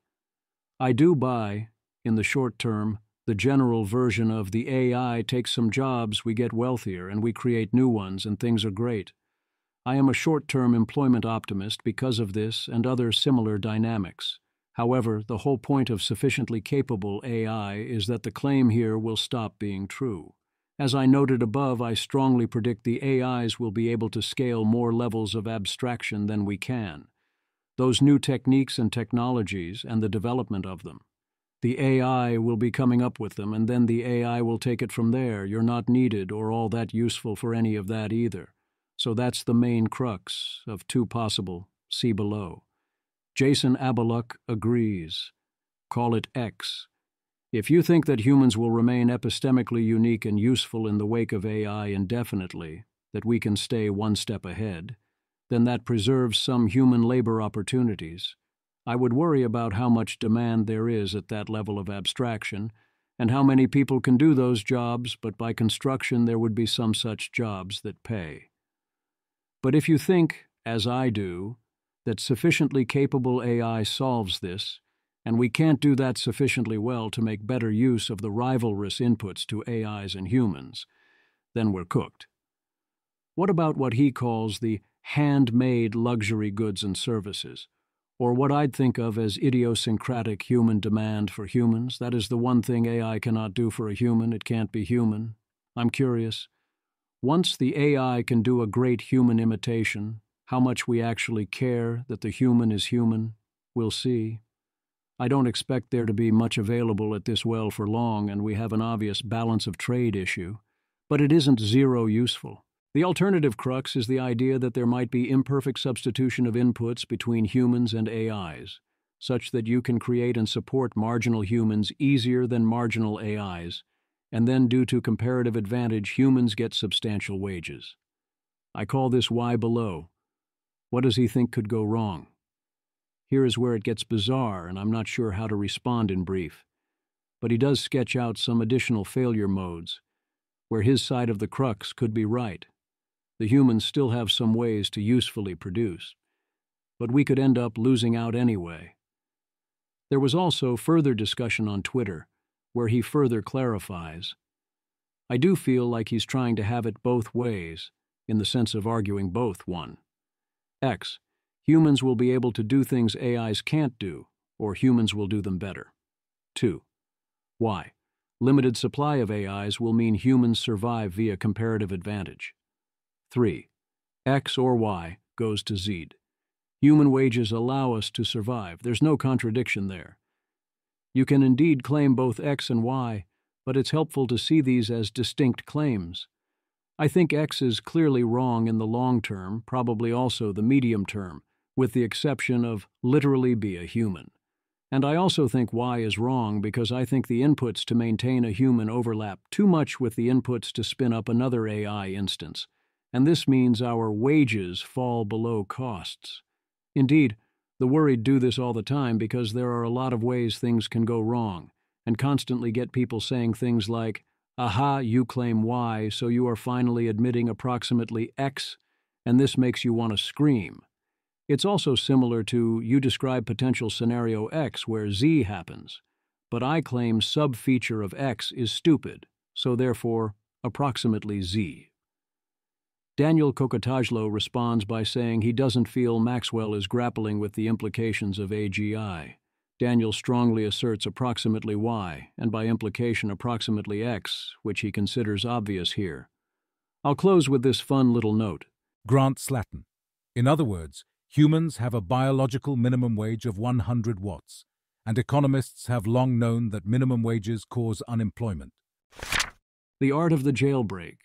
I do buy, in the short term, the general version of the AI takes some jobs, we get wealthier, and we create new ones, and things are great. I am a short-term employment optimist because of this and other similar dynamics. However, the whole point of sufficiently capable AI is that the claim here will stop being true. As I noted above, I strongly predict the AIs will be able to scale more levels of abstraction than we can. Those new techniques and technologies and the development of them. The AI will be coming up with them, and then the AI will take it from there. You're not needed or all that useful for any of that either. So that's the main crux of two possible, see below. Jason Abaluk agrees. Call it X. If you think that humans will remain epistemically unique and useful in the wake of AI indefinitely, that we can stay one step ahead, then that preserves some human labor opportunities. I would worry about how much demand there is at that level of abstraction, and how many people can do those jobs, but by construction there would be some such jobs that pay. But if you think, as I do, that sufficiently capable AI solves this, and we can't do that sufficiently well to make better use of the rivalrous inputs to AIs and humans, then we're cooked. What about what he calls the handmade luxury goods and services, or what I'd think of as idiosyncratic human demand for humans? That is the one thing AI cannot do for a human. It can't be human. I'm curious. Once the AI can do a great human imitation, how much we actually care that the human is human, we'll see. I don't expect there to be much available at this well for long, and we have an obvious balance of trade issue, but it isn't zero useful. The alternative crux is the idea that there might be imperfect substitution of inputs between humans and AIs, such that you can create and support marginal humans easier than marginal AIs, and then due to comparative advantage, humans get substantial wages. I call this Y below. What does he think could go wrong? Here is where it gets bizarre, and I'm not sure how to respond in brief. But he does sketch out some additional failure modes, where his side of the crux could be right. The humans still have some ways to usefully produce, but we could end up losing out anyway. There was also further discussion on Twitter, where he further clarifies. I do feel like he's trying to have it both ways, in the sense of arguing both. 1. X. Humans will be able to do things AIs can't do, or humans will do them better. 2. Y. Limited supply of AIs will mean humans survive via comparative advantage. 3. X or Y goes to Z. Human wages allow us to survive. There's no contradiction there. You can indeed claim both X and Y, but it's helpful to see these as distinct claims. I think X is clearly wrong in the long term, probably also the medium term, with the exception of literally be a human. And I also think Y is wrong because I think the inputs to maintain a human overlap too much with the inputs to spin up another AI instance, and this means our wages fall below costs. Indeed, the worried do this all the time because there are a lot of ways things can go wrong, and constantly get people saying things like, aha, you claim Y, so you are finally admitting approximately X, and this makes you want to scream. It's also similar to you describe potential scenario X where Z happens, but I claim sub-feature of X is stupid, so therefore approximately Z. Daniel Kokotajlo responds by saying he doesn't feel Maxwell is grappling with the implications of AGI. Daniel strongly asserts approximately Y, and by implication approximately X, which he considers obvious here. I'll close with this fun little note. Grant Slatton. In other words, humans have a biological minimum wage of 100 watts, and economists have long known that minimum wages cause unemployment. The Art of the Jailbreak.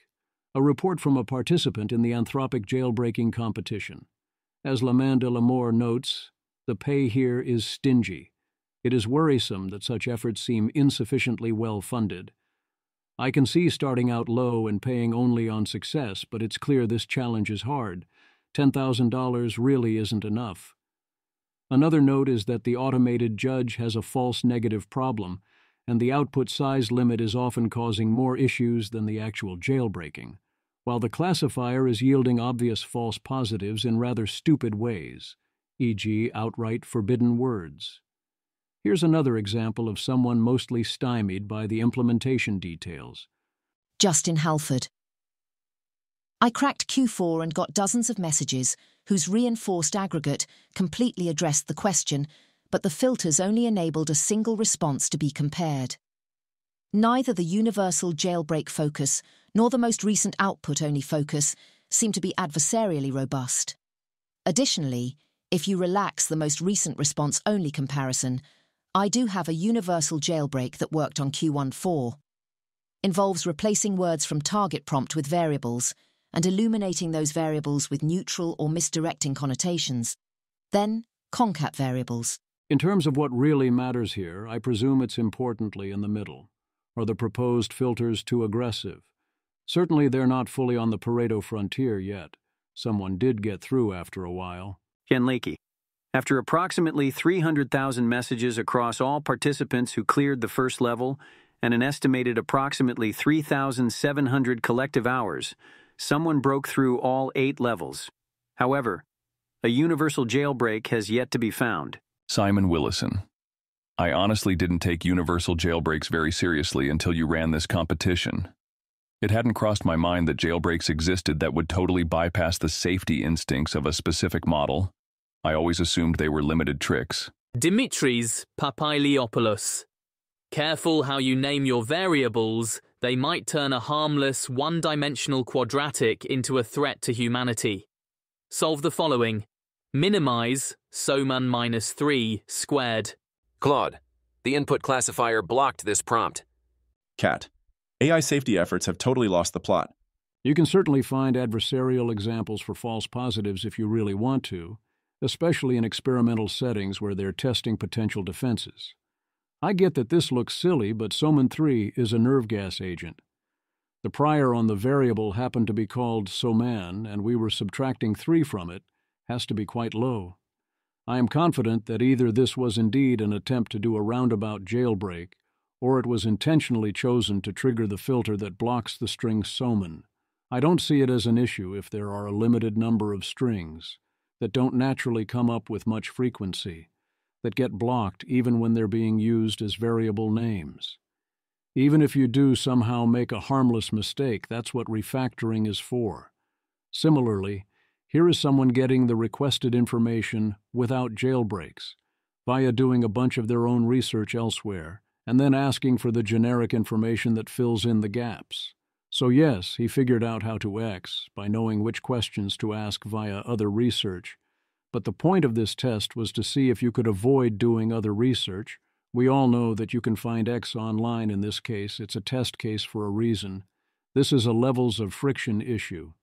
A report from a participant in the Anthropic jailbreaking competition. As Laman de l'Amour notes, the pay here is stingy. It is worrisome that such efforts seem insufficiently well funded. I can see starting out low and paying only on success, but it's clear this challenge is hard. $10,000 really isn't enough. Another note is that the automated judge has a false negative problem, and the output size limit is often causing more issues than the actual jailbreaking, while the classifier is yielding obvious false positives in rather stupid ways, e.g. outright forbidden words. Here's another example of someone mostly stymied by the implementation details. Justin Halford. I cracked Q4 and got dozens of messages whose reinforced aggregate completely addressed the question, but the filters only enabled a single response to be compared. Neither the universal jailbreak focus nor the most recent output-only focus seem to be adversarially robust. Additionally, if you relax the most recent response-only comparison, I do have a universal jailbreak that worked on Q14. Involves replacing words from target prompt with variables and illuminating those variables with neutral or misdirecting connotations. Then, concat variables. In terms of what really matters here, I presume it's importantly in the middle. Are the proposed filters too aggressive? Certainly they're not fully on the Pareto frontier yet. Someone did get through after a while. Jen Leakey. After approximately 300,000 messages across all participants who cleared the first level and an estimated approximately 3,700 collective hours, someone broke through all 8 levels. However, a universal jailbreak has yet to be found. Simon Willison. I honestly didn't take universal jailbreaks very seriously until you ran this competition. It hadn't crossed my mind that jailbreaks existed that would totally bypass the safety instincts of a specific model. I always assumed they were limited tricks. Dimitris Papailiopoulos. Careful how you name your variables, they might turn a harmless, one-dimensional quadratic into a threat to humanity. Solve the following. Minimize Soman -3 squared. Claude, the input classifier blocked this prompt. Cat. AI safety efforts have totally lost the plot. You can certainly find adversarial examples for false positives if you really want to, especially in experimental settings where they're testing potential defenses. I get that this looks silly, but Soman 3 is a nerve gas agent. The prior on the variable happened to be called Soman, and we were subtracting 3 from it, has to be quite low. I am confident that either this was indeed an attempt to do a roundabout jailbreak, or it was intentionally chosen to trigger the filter that blocks the string Soman. I don't see it as an issue if there are a limited number of strings that don't naturally come up with much frequency, that get blocked even when they're being used as variable names. Even if you do somehow make a harmless mistake, that's what refactoring is for. Similarly, here is someone getting the requested information without jailbreaks, via doing a bunch of their own research elsewhere, and then asking for the generic information that fills in the gaps. So yes, he figured out how to X by knowing which questions to ask via other research, but the point of this test was to see if you could avoid doing other research. We all know that you can find X online in this case. It's a test case for a reason. This is a levels of friction issue.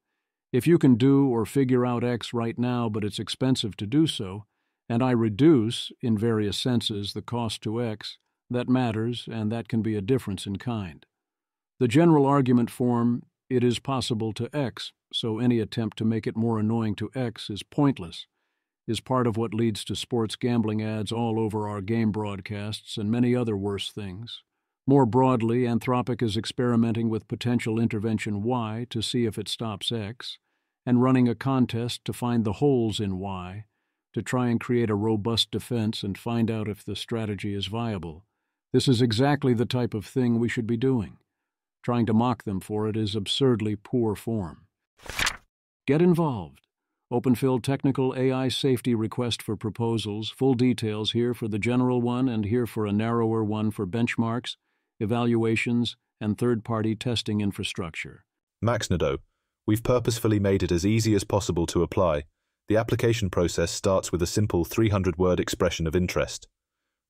If you can do or figure out X right now, but it's expensive to do so, and I reduce, in various senses, the cost to X, that matters, and that can be a difference in kind. The general argument form, it is possible to X, so any attempt to make it more annoying to X is pointless, is part of what leads to sports gambling ads all over our game broadcasts and many other worse things. More broadly, Anthropic is experimenting with potential intervention Y to see if it stops X, and running a contest to find the holes in Y, to try and create a robust defense and find out if the strategy is viable. This is exactly the type of thing we should be doing. Trying to mock them for it is absurdly poor form. Get involved. OpenFill Technical AI Safety Request for Proposals. Full details here for the general one and here for a narrower one for benchmarks, evaluations, and third-party testing infrastructure. Max Nadeau, we've purposefully made it as easy as possible to apply. The application process starts with a simple 300-word expression of interest.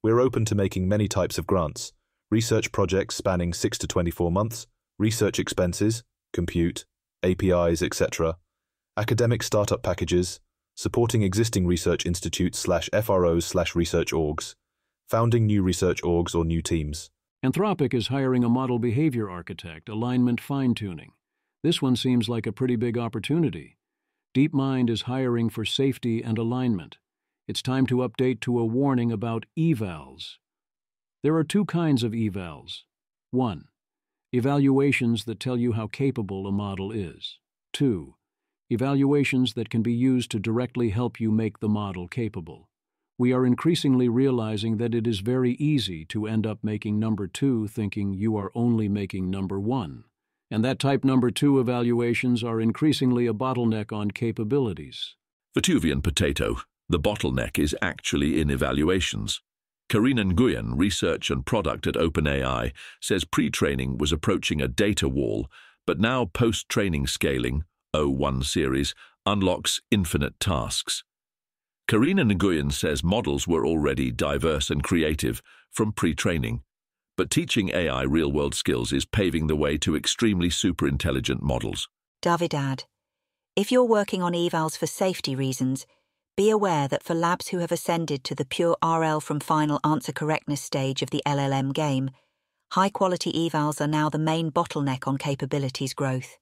We're open to making many types of grants, research projects spanning 6 to 24 months, research expenses, compute, APIs, etc., academic startup packages, supporting existing research institutes/FROs/research orgs, founding new research orgs or new teams. Anthropic is hiring a model behavior architect, alignment fine-tuning. This one seems like a pretty big opportunity. DeepMind is hiring for safety and alignment. It's time to update to a warning about evals. There are two kinds of evals. 1. Evaluations that tell you how capable a model is. 2. Evaluations that can be used to directly help you make the model capable. We are increasingly realizing that it is very easy to end up making number 2 thinking you are only making number 1, and that type number 2 evaluations are increasingly a bottleneck on capabilities. Vetuvian potato, the bottleneck is actually in evaluations. Karina Nguyen, research and product at OpenAI, says pre-training was approaching a data wall, but now post-training scaling, O1 series, unlocks infinite tasks. Karina Nguyen says models were already diverse and creative from pre-training, but teaching AI real-world skills is paving the way to extremely super-intelligent models. Davidad, if you're working on evals for safety reasons, be aware that for labs who have ascended to the pure RL from final answer correctness stage of the LLM game, high-quality evals are now the main bottleneck on capabilities growth.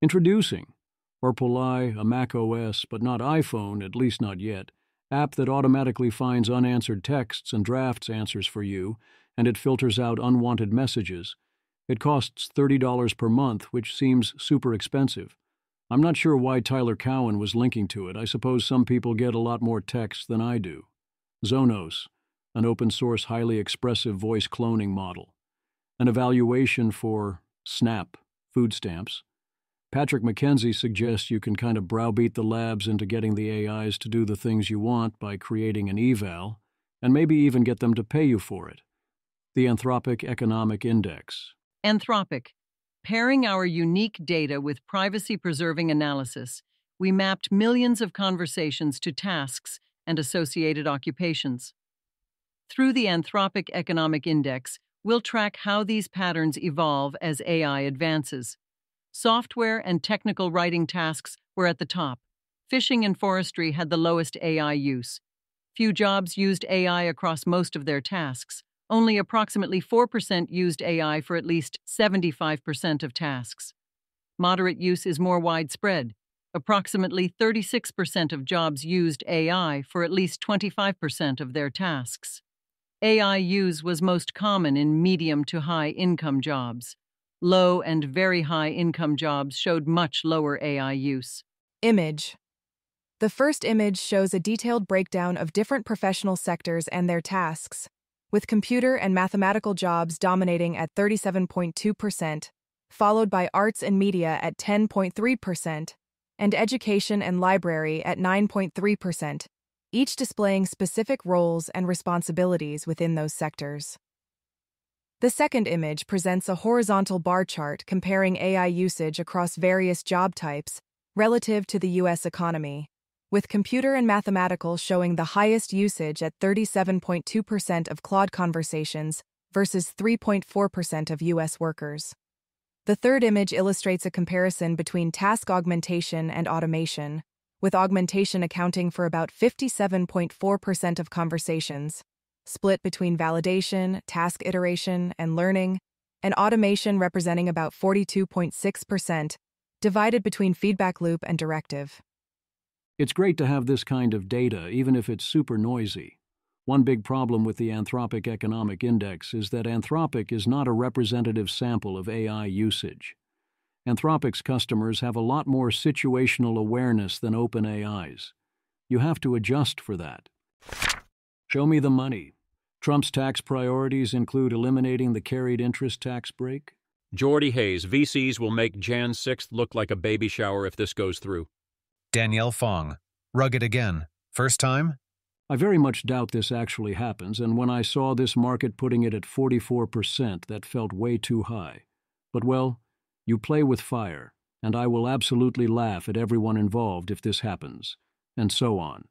Introducing Orpolai, a Mac OS, but not iPhone, at least not yet, app that automatically finds unanswered texts and drafts answers for you, and it filters out unwanted messages. It costs $30 per month, which seems super expensive. I'm not sure why Tyler Cowen was linking to it. I suppose some people get a lot more text than I do. Zonos, an open-source, highly expressive voice cloning model. An evaluation for SNAP, food stamps. Patrick McKenzie suggests you can kind of browbeat the labs into getting the AIs to do the things you want by creating an eval, and maybe even get them to pay you for it. The Anthropic Economic Index. Anthropic. Pairing our unique data with privacy-preserving analysis, we mapped millions of conversations to tasks and associated occupations. Through the Anthropic Economic Index, we'll track how these patterns evolve as AI advances. Software and technical writing tasks were at the top. Fishing and forestry had the lowest AI use. Few jobs used AI across most of their tasks. Only approximately 4% used AI for at least 75% of tasks. Moderate use is more widespread. Approximately 36% of jobs used AI for at least 25% of their tasks. AI use was most common in medium to high income jobs. Low and very high income jobs showed much lower AI use. Image. The first image shows a detailed breakdown of different professional sectors and their tasks, with computer and mathematical jobs dominating at 37.2%, followed by arts and media at 10.3%, and education and library at 9.3%, each displaying specific roles and responsibilities within those sectors. The second image presents a horizontal bar chart comparing AI usage across various job types relative to the U.S. economy, with computer and mathematical showing the highest usage at 37.2% of Claude conversations versus 3.4% of U.S. workers. The third image illustrates a comparison between task augmentation and automation, with augmentation accounting for about 57.4% of conversations, split between validation, task iteration, and learning, and automation representing about 42.6%, divided between feedback loop and directive. It's great to have this kind of data, even if it's super noisy. One big problem with the Anthropic Economic Index is that Anthropic is not a representative sample of AI usage. Anthropic's customers have a lot more situational awareness than OpenAI's. You have to adjust for that. Show me the money. Trump's tax priorities include eliminating the carried interest tax break. Jordy Hayes, VCs will make Jan 6th look like a baby shower if this goes through. Danielle Fong, rugged again. First time? I very much doubt this actually happens, and when I saw this market putting it at 44%, that felt way too high. But well, you play with fire, and I will absolutely laugh at everyone involved if this happens, and so on.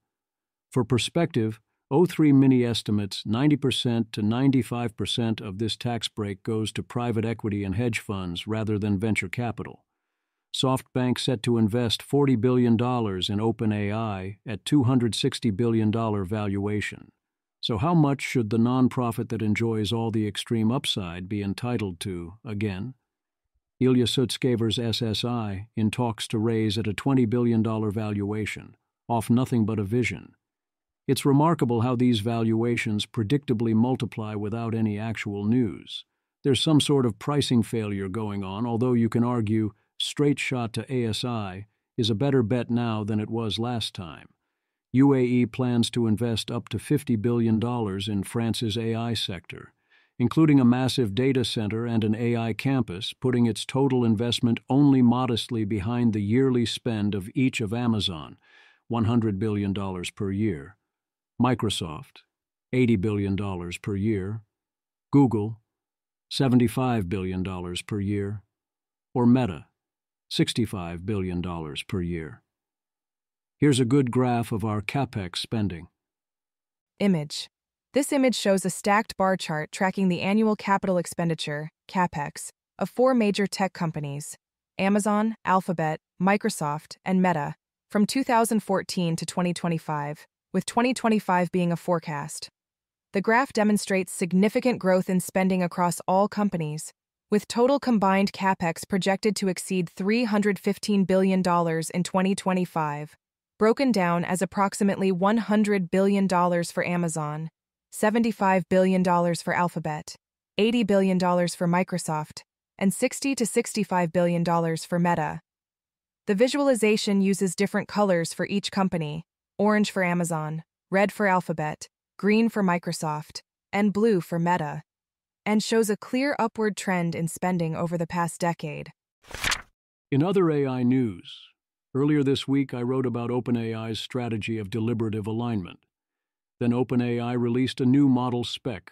For perspective, O3 Mini estimates 90% to 95% of this tax break goes to private equity and hedge funds rather than venture capital. SoftBank set to invest $40 billion in OpenAI at $260 billion valuation. So how much should the nonprofit that enjoys all the extreme upside be entitled to, again? Ilya Sutskever's SSI in talks to raise at a $20 billion valuation, off nothing but a vision. It's remarkable how these valuations predictably multiply without any actual news. There's some sort of pricing failure going on, although you can argue straight shot to ASI is a better bet now than it was last time. UAE plans to invest up to $50 billion in France's AI sector, including a massive data center and an AI campus, putting its total investment only modestly behind the yearly spend of each of Amazon, $100 billion per year, Microsoft, $80 billion per year, Google, $75 billion per year, or Meta, $65 billion per year. Here's a good graph of our CapEx spending. Image. This image shows a stacked bar chart tracking the annual capital expenditure, CapEx, of 4 major tech companies, Amazon, Alphabet, Microsoft, and Meta, from 2014 to 2025, with 2025 being a forecast. The graph demonstrates significant growth in spending across all companies, with total combined CapEx projected to exceed $315 billion in 2025, broken down as approximately $100 billion for Amazon, $75 billion for Alphabet, $80 billion for Microsoft, and $60 to $65 billion for Meta. The visualization uses different colors for each company: orange for Amazon, red for Alphabet, green for Microsoft, and blue for Meta, and shows a clear upward trend in spending over the past decade. In other AI news, earlier this week I wrote about OpenAI's strategy of deliberative alignment. Then OpenAI released a new model spec,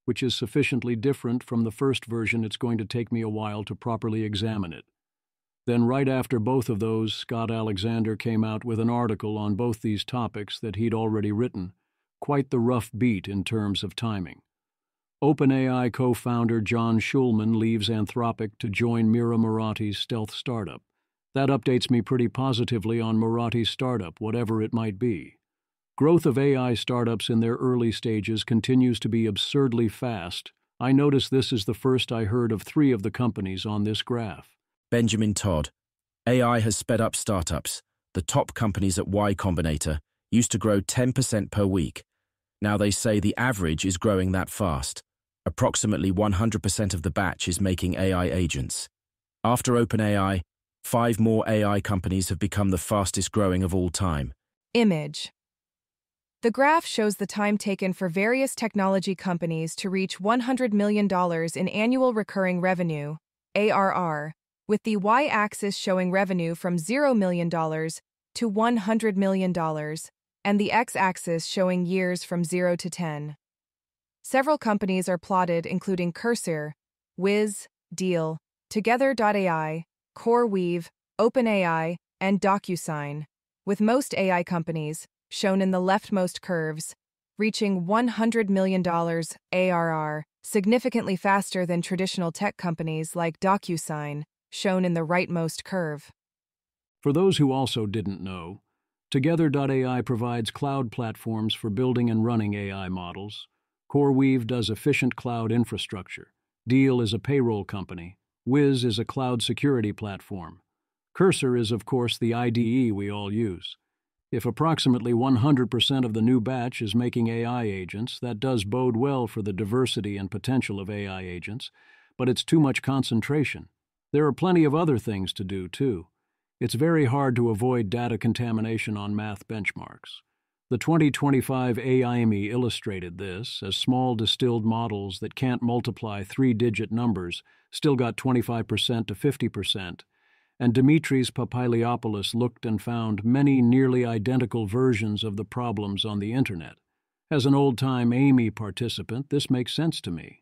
which is sufficiently different from the first version it's going to take me a while to properly examine it. Then right after both of those, Scott Alexander came out with an article on both these topics that he'd already written, quite the rough beat in terms of timing. OpenAI co-founder John Schulman leaves Anthropic to join Mira Murati's stealth startup. That updates me pretty positively on Murati's startup, whatever it might be. Growth of AI startups in their early stages continues to be absurdly fast. I notice this is the first I heard of 3 of the companies on this graph. Benjamin Todd. AI has sped up startups. The top companies at Y Combinator used to grow 10% per week. Now they say the average is growing that fast. Approximately 100% of the batch is making AI agents. After OpenAI, 5 more AI companies have become the fastest growing of all time. Image. The graph shows the time taken for various technology companies to reach $100 million in annual recurring revenue, ARR, with the y-axis showing revenue from $0 million to $100 million, and the x-axis showing years from 0 to 10. Several companies are plotted, including Cursor, Wiz, Deal, Together.ai, CoreWeave, OpenAI, and DocuSign, with most AI companies, shown in the leftmost curves, reaching $100 million ARR, significantly faster than traditional tech companies like DocuSign, shown in the rightmost curve. For those who also didn't know, Together.ai provides cloud platforms for building and running AI models. CoreWeave does efficient cloud infrastructure. Deal is a payroll company. Wiz is a cloud security platform. Cursor is, of course, the IDE we all use. If approximately 100% of the new batch is making AI agents, that does bode well for the diversity and potential of AI agents, but it's too much concentration. There are plenty of other things to do, too. It's very hard to avoid data contamination on math benchmarks. The 2025 AIME illustrated this, as small distilled models that can't multiply 3-digit numbers still got 25% to 50%, and Dimitris Papiliopoulos looked and found many nearly identical versions of the problems on the internet. As an old-time AIME participant, this makes sense to me.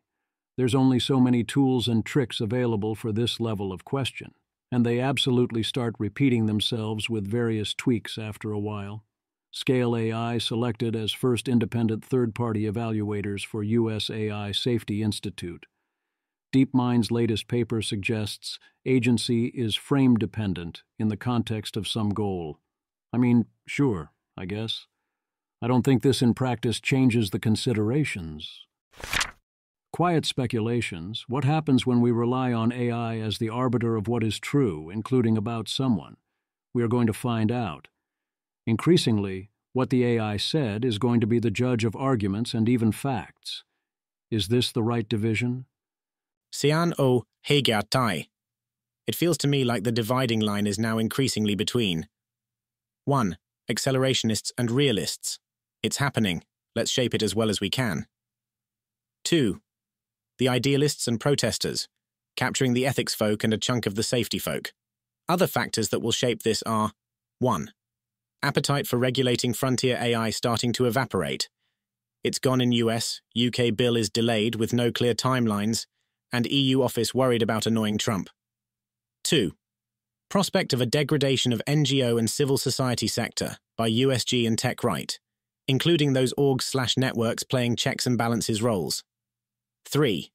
There's only so many tools and tricks available for this level of question, and they absolutely start repeating themselves with various tweaks after a while. Scale AI selected as first independent third-party evaluators for U.S. AI Safety Institute. DeepMind's latest paper suggests agency is frame-dependent in the context of some goal. I mean, sure, I guess. I don't think this in practice changes the considerations. Quiet speculations. What happens when we rely on AI as the arbiter of what is true, including about someone? We are going to find out. Increasingly, What the AI said is going to be the judge of arguments and even facts. Is this the right division? Sian o Hegya Tai. It feels to me like the dividing line is now increasingly between 1. Accelerationists and realists. It's happening. Let's shape it as well as we can. 2. The idealists and protesters, capturing the ethics folk and a chunk of the safety folk. Other factors that will shape this are 1. Appetite for regulating frontier AI starting to evaporate. It's gone in US, UK bill is delayed with no clear timelines, and EU office worried about annoying Trump. 2. Prospect of a degradation of NGO and civil society sector by USG and tech right, including those orgs/networks playing checks and balances roles. 3.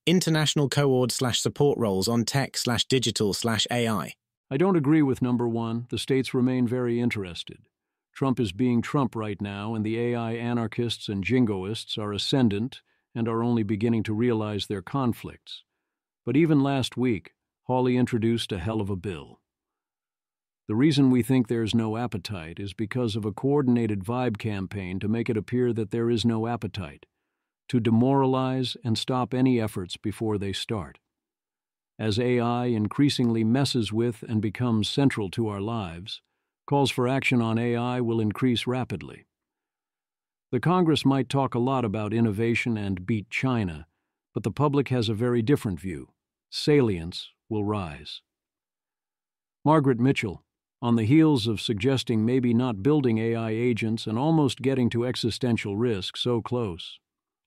International co-ord/support roles on tech/digital/AI. I don't agree with number 1. The states remain very interested. Trump is being Trump right now, and the AI anarchists and jingoists are ascendant and are only beginning to realize their conflicts. But even last week, Hawley introduced a hell of a bill. The reason we think there's no appetite is because of a coordinated vibe campaign to make it appear that there is no appetite, to demoralize and stop any efforts before they start. As AI increasingly messes with and becomes central to our lives, calls for action on AI will increase rapidly. The Congress might talk a lot about innovation and beat China, but the public has a very different view. Salience will rise. Margaret Mitchell, on the heels of suggesting maybe not building AI agents and almost getting to existential risk so close,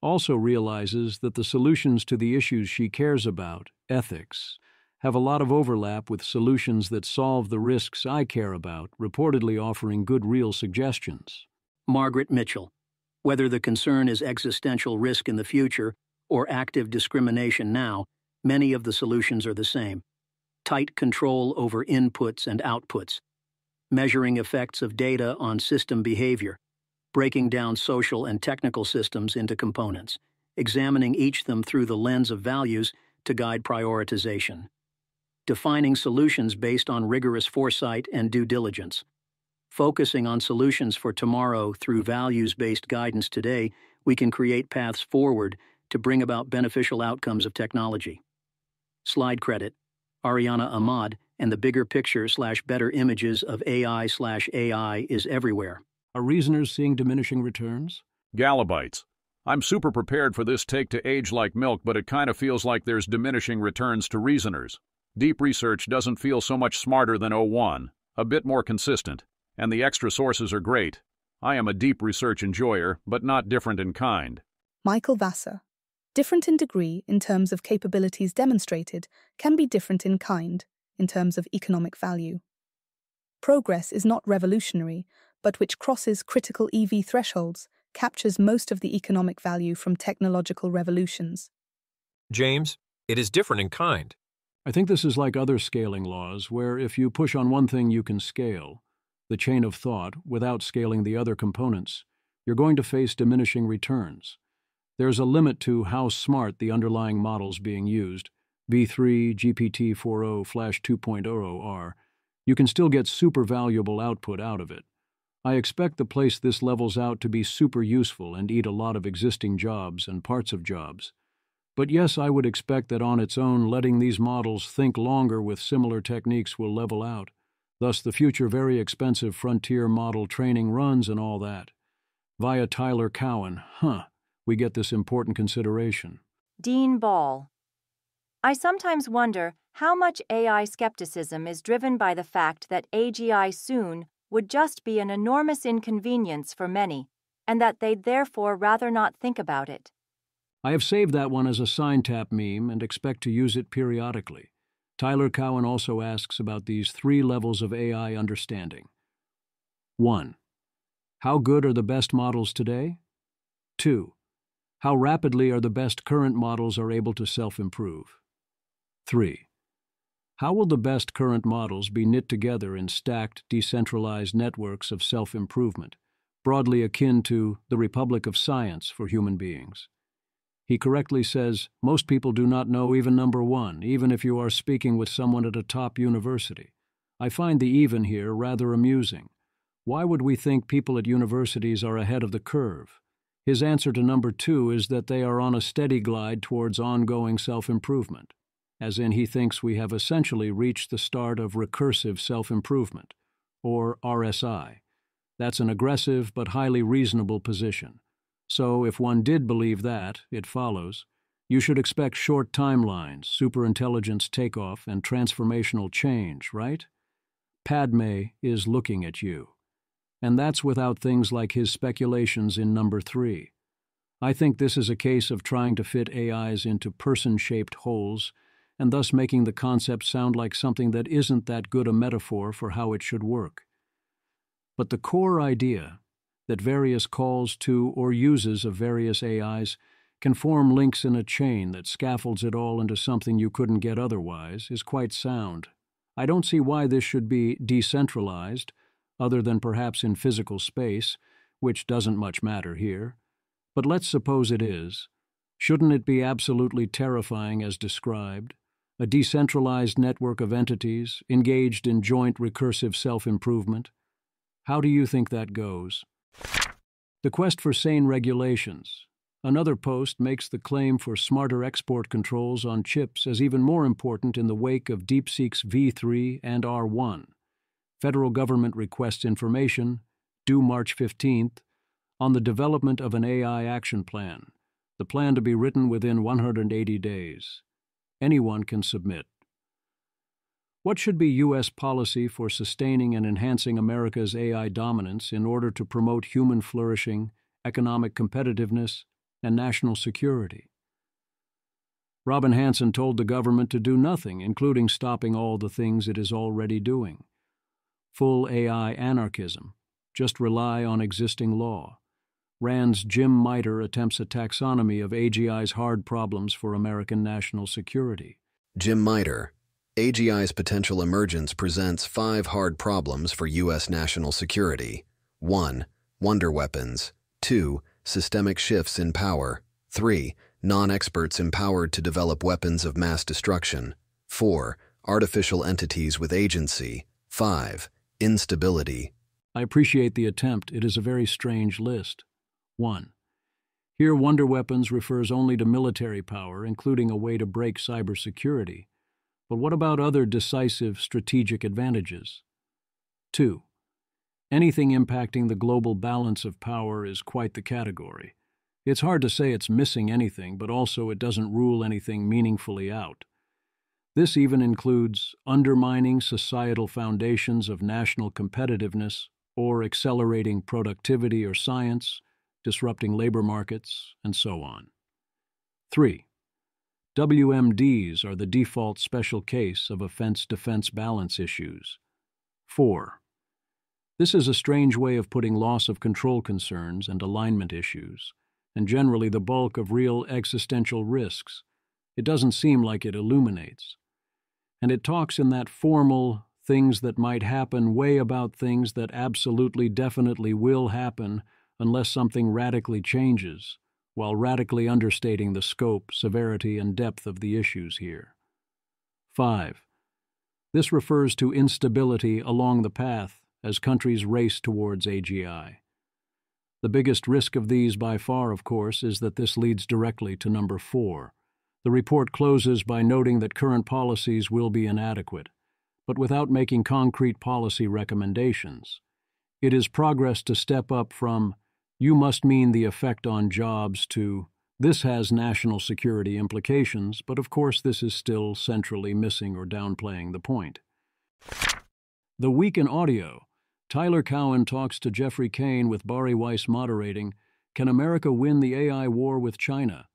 also realizes that the solutions to the issues she cares about, ethics, have a lot of overlap with solutions that solve the risks I care about, reportedly offering good real suggestions. Margaret Mitchell. Whether the concern is existential risk in the future or active discrimination now, many of the solutions are the same. Tight control over inputs and outputs, measuring effects of data on system behavior, breaking down social and technical systems into components, examining each of them through the lens of values to guide prioritization, defining solutions based on rigorous foresight and due diligence, focusing on solutions for tomorrow through values-based guidance today, we can create paths forward to bring about beneficial outcomes of technology. Slide credit, Ariana Ahmad, and the bigger picture/better images of AI/AI is everywhere. Are reasoners seeing diminishing returns? Galabytes. I'm super prepared for this take to age like milk, but it kind of feels like there's diminishing returns to reasoners. Deep research doesn't feel so much smarter than O1, a bit more consistent, and the extra sources are great. I am a deep research enjoyer, but not different in kind. Michael Vassar. Different in degree in terms of capabilities demonstrated can be different in kind in terms of economic value. Progress is not revolutionary, but which crosses critical EV thresholds, captures most of the economic value from technological revolutions. James, it is different in kind. I think this is like other scaling laws, where if you push on one thing you can scale, the chain of thought, without scaling the other components, you're going to face diminishing returns. There's a limit to how smart the underlying models being used, V3, GPT-4o, Flash 2.0 are. You can still get super valuable output out of it. I expect the place this levels out to be super useful and eat a lot of existing jobs and parts of jobs. But yes, I would expect that on its own, letting these models think longer with similar techniques will level out. Thus the future very expensive frontier model training runs and all that. Via Tyler Cowen, we get this important consideration. Dean Ball. I sometimes wonder how much AI skepticism is driven by the fact that AGI soon would just be an enormous inconvenience for many, and that they'd therefore rather not think about it. I have saved that one as a sign tap meme and expect to use it periodically. Tyler Cowen also asks about these 3 levels of AI understanding. 1. How good are the best models today? 2. How rapidly are the best current models are able to self-improve? 3. How will the best current models be knit together in stacked, decentralized networks of self-improvement, broadly akin to the Republic of Science for human beings? He correctly says, most people do not know even number 1, even if you are speaking with someone at a top university. I find the even here rather amusing. Why would we think people at universities are ahead of the curve? His answer to number 2 is that they are on a steady glide towards ongoing self-improvement, as in he thinks we have essentially reached the start of recursive self-improvement, or RSI. That's an aggressive but highly reasonable position. So if one did believe that, it follows, you should expect short timelines, superintelligence takeoff, and transformational change, right? Padme is looking at you. And that's without things like his speculations in number 3. I think this is a case of trying to fit AIs into person-shaped holes, and thus making the concept sound like something that isn't that good a metaphor for how it should work. But the core idea, that various calls to or uses of various AIs can form links in a chain that scaffolds it all into something you couldn't get otherwise, is quite sound. I don't see why this should be decentralized, other than perhaps in physical space, which doesn't much matter here. But let's suppose it is. Shouldn't it be absolutely terrifying as described? A decentralized network of entities engaged in joint recursive self-improvement? How do you think that goes? The quest for sane regulations. Another post makes the claim for smarter export controls on chips as even more important in the wake of DeepSeek's V3 and R1. Federal government requests information, due March 15th, on the development of an AI action plan, the plan to be written within 180 days. Anyone can submit. What should be U.S. policy for sustaining and enhancing America's AI dominance in order to promote human flourishing, economic competitiveness, and national security? Robin Hanson told the government to do nothing, including stopping all the things it is already doing. Full AI anarchism. Just rely on existing law. Rand's Jim Miter attempts a taxonomy of AGI's hard problems for American national security. Jim Miter. AGI's potential emergence presents 5 hard problems for U.S. national security. 1. Wonder weapons. 2. Systemic shifts in power. 3. Non-experts empowered to develop weapons of mass destruction. 4. Artificial entities with agency. 5. Instability. I appreciate the attempt. It is a very strange list. 1. Here, wonder weapons refers only to military power, including a way to break cybersecurity. But what about other decisive strategic advantages? 2. Anything impacting the global balance of power is quite the category. It's hard to say it's missing anything, but also it doesn't rule anything meaningfully out. This even includes undermining societal foundations of national competitiveness or accelerating productivity or science, disrupting labor markets, and so on. 3. WMDs are the default special case of offense-defense balance issues. 4. This is a strange way of putting loss of control concerns and alignment issues, and generally the bulk of real existential risks. It doesn't seem like it illuminates. And it talks in that formal things that might happen way about things that absolutely definitely will happen unless something radically changes, while radically understating the scope, severity, and depth of the issues here. 5. This refers to instability along the path as countries race towards AGI. The biggest risk of these by far, of course, is that this leads directly to number 4. The report closes by noting that current policies will be inadequate, but without making concrete policy recommendations. It is progress to step up from, "You must mean the effect on jobs," to, "This has national security implications, but of course this is still centrally missing or downplaying the point." The Week in Audio. Tyler Cowen talks to Jeffrey Kane with Bari Weiss moderating, "Can America win the AI war with China?"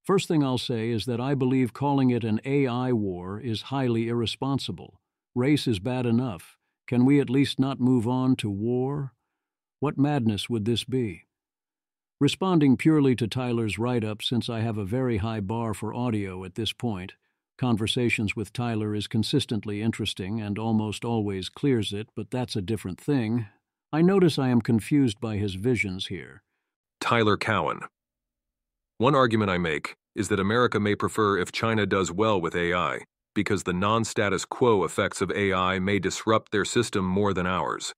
First thing I'll say is that I believe calling it an AI war is highly irresponsible. Race is bad enough. Can we at least not move on to war? What madness would this be? Responding purely to Tyler's write-up, since I have a very high bar for audio at this point, conversations with Tyler is consistently interesting and almost always clears it, but that's a different thing. I notice I am confused by his visions here. Tyler Cowen. One argument I make is that America may prefer if China does well with AI, because the non-status quo effects of AI may disrupt their system more than ours.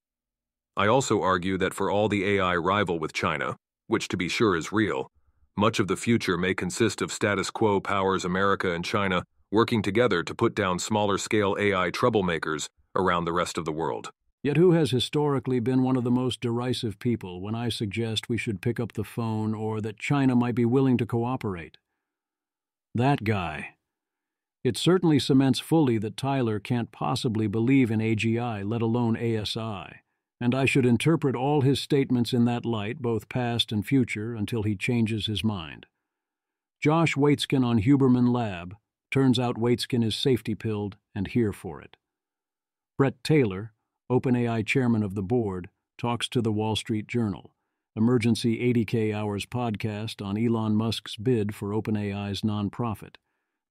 I also argue that for all the AI rival with China, which to be sure is real, much of the future may consist of status quo powers America and China working together to put down smaller-scale AI troublemakers around the rest of the world. Yet who has historically been one of the most derisive people when I suggest we should pick up the phone or that China might be willing to cooperate? That guy. It certainly cements fully that Tyler can't possibly believe in AGI, let alone ASI, and I should interpret all his statements in that light, both past and future, until he changes his mind. Josh Waitzkin on Huberman Lab. Turns out Waitzkin is safety-pilled and here for it. Brett Taylor, OpenAI chairman of the board, talks to the Wall Street Journal, emergency 80K hours podcast on Elon Musk's bid for OpenAI's nonprofit.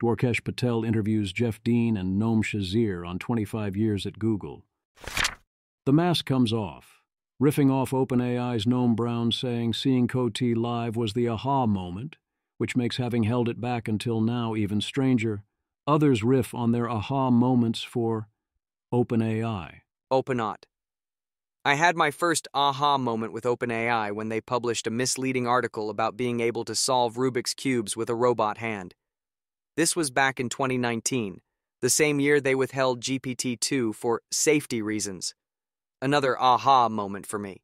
Dwarkesh Patel interviews Jeff Dean and Noam Shazir on 25 years at Google. The mask comes off. Riffing off OpenAI's Noam Brown saying seeing Coty live was the aha moment, which makes having held it back until now even stranger, others riff on their aha moments for OpenAI. OpenAuth. I had my first aha moment with OpenAI when they published a misleading article about being able to solve Rubik's Cubes with a robot hand. This was back in 2019, the same year they withheld GPT-2 for safety reasons. Another aha moment for me.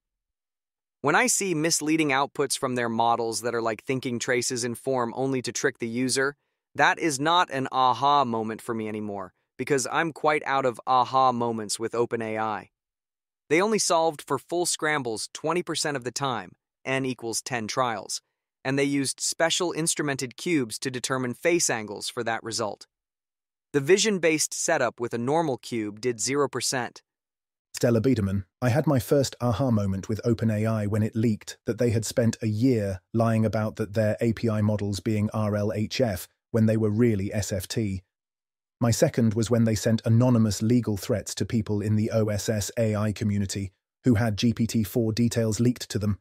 When I see misleading outputs from their models that are like thinking traces in form only to trick the user, that is not an aha moment for me anymore, because I'm quite out of aha moments with OpenAI. They only solved for full scrambles 20% of the time, n equals 10 trials, and they used special instrumented cubes to determine face angles for that result. The vision-based setup with a normal cube did 0%. Stella Biederman, I had my first aha moment with OpenAI when it leaked that they had spent a year lying about that their API models being RLHF when they were really SFT. My second was when they sent anonymous legal threats to people in the OSS AI community who had GPT-4 details leaked to them.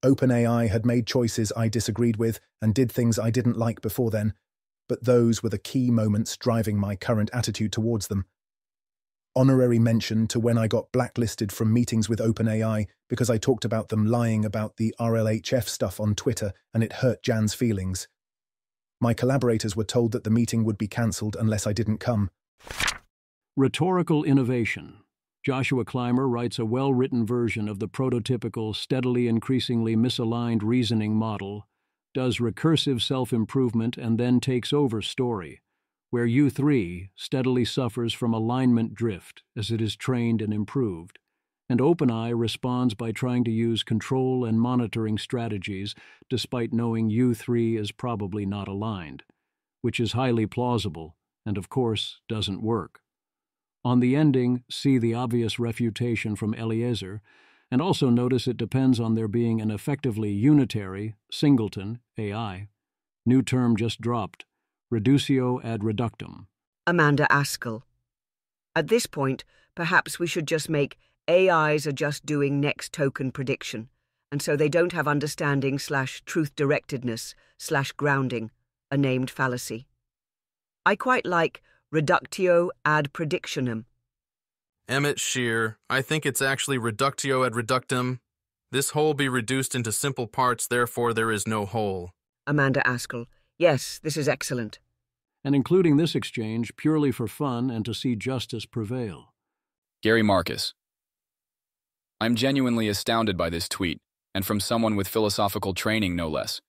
OpenAI had made choices I disagreed with and did things I didn't like before then, but those were the key moments driving my current attitude towards them. Honorary mention to when I got blacklisted from meetings with OpenAI because I talked about them lying about the RLHF stuff on Twitter and it hurt Jan's feelings. My collaborators were told that the meeting would be cancelled unless I didn't come. Rhetorical innovation. Joshua Clymer writes a well-written version of the prototypical, steadily increasingly misaligned reasoning model, does recursive self-improvement and then takes over story, where U3 steadily suffers from alignment drift as it is trained and improved, and OpenAI responds by trying to use control and monitoring strategies despite knowing U3 is probably not aligned, which is highly plausible and, of course, doesn't work. On the ending, see the obvious refutation from Eliezer, and also notice it depends on there being an effectively unitary, singleton, AI. New term just dropped. Reductio ad reductum. Amanda Askell. At this point, perhaps we should just make AIs are just doing next token prediction, and so they don't have understanding/truth-directedness/grounding, a named fallacy. I quite like reductio ad predictionem. Emmett Shear, I think it's actually reductio ad reductum. This whole be reduced into simple parts, therefore there is no whole. Amanda Askell. Yes, this is excellent. And including this exchange purely for fun and to see justice prevail. Gary Marcus. I'm genuinely astounded by this tweet, and from someone with philosophical training no less.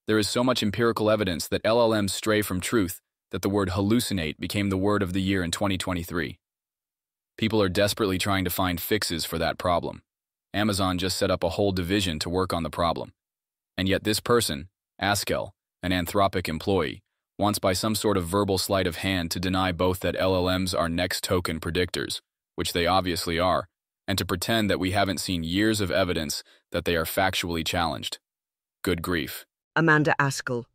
There is so much empirical evidence that LLMs stray from truth that the word hallucinate became the word of the year in 2023. People are desperately trying to find fixes for that problem. Amazon just set up a whole division to work on the problem. And yet this person, Askell, an Anthropic employee, wants by some sort of verbal sleight of hand to deny both that LLMs are next token predictors, which they obviously are, and to pretend that we haven't seen years of evidence that they are factually challenged. Good grief. Amanda Askell.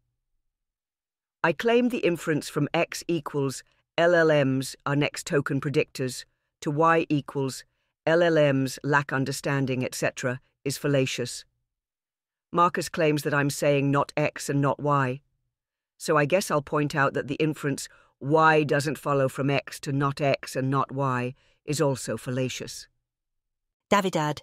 I claim the inference from X equals LLMs are next token predictors to Y equals LLMs lack understanding, etc. is fallacious. Marcus claims that I'm saying not X and not Y. So I guess I'll point out that the inference Y doesn't follow from X to not X and not Y is also fallacious. Davidad,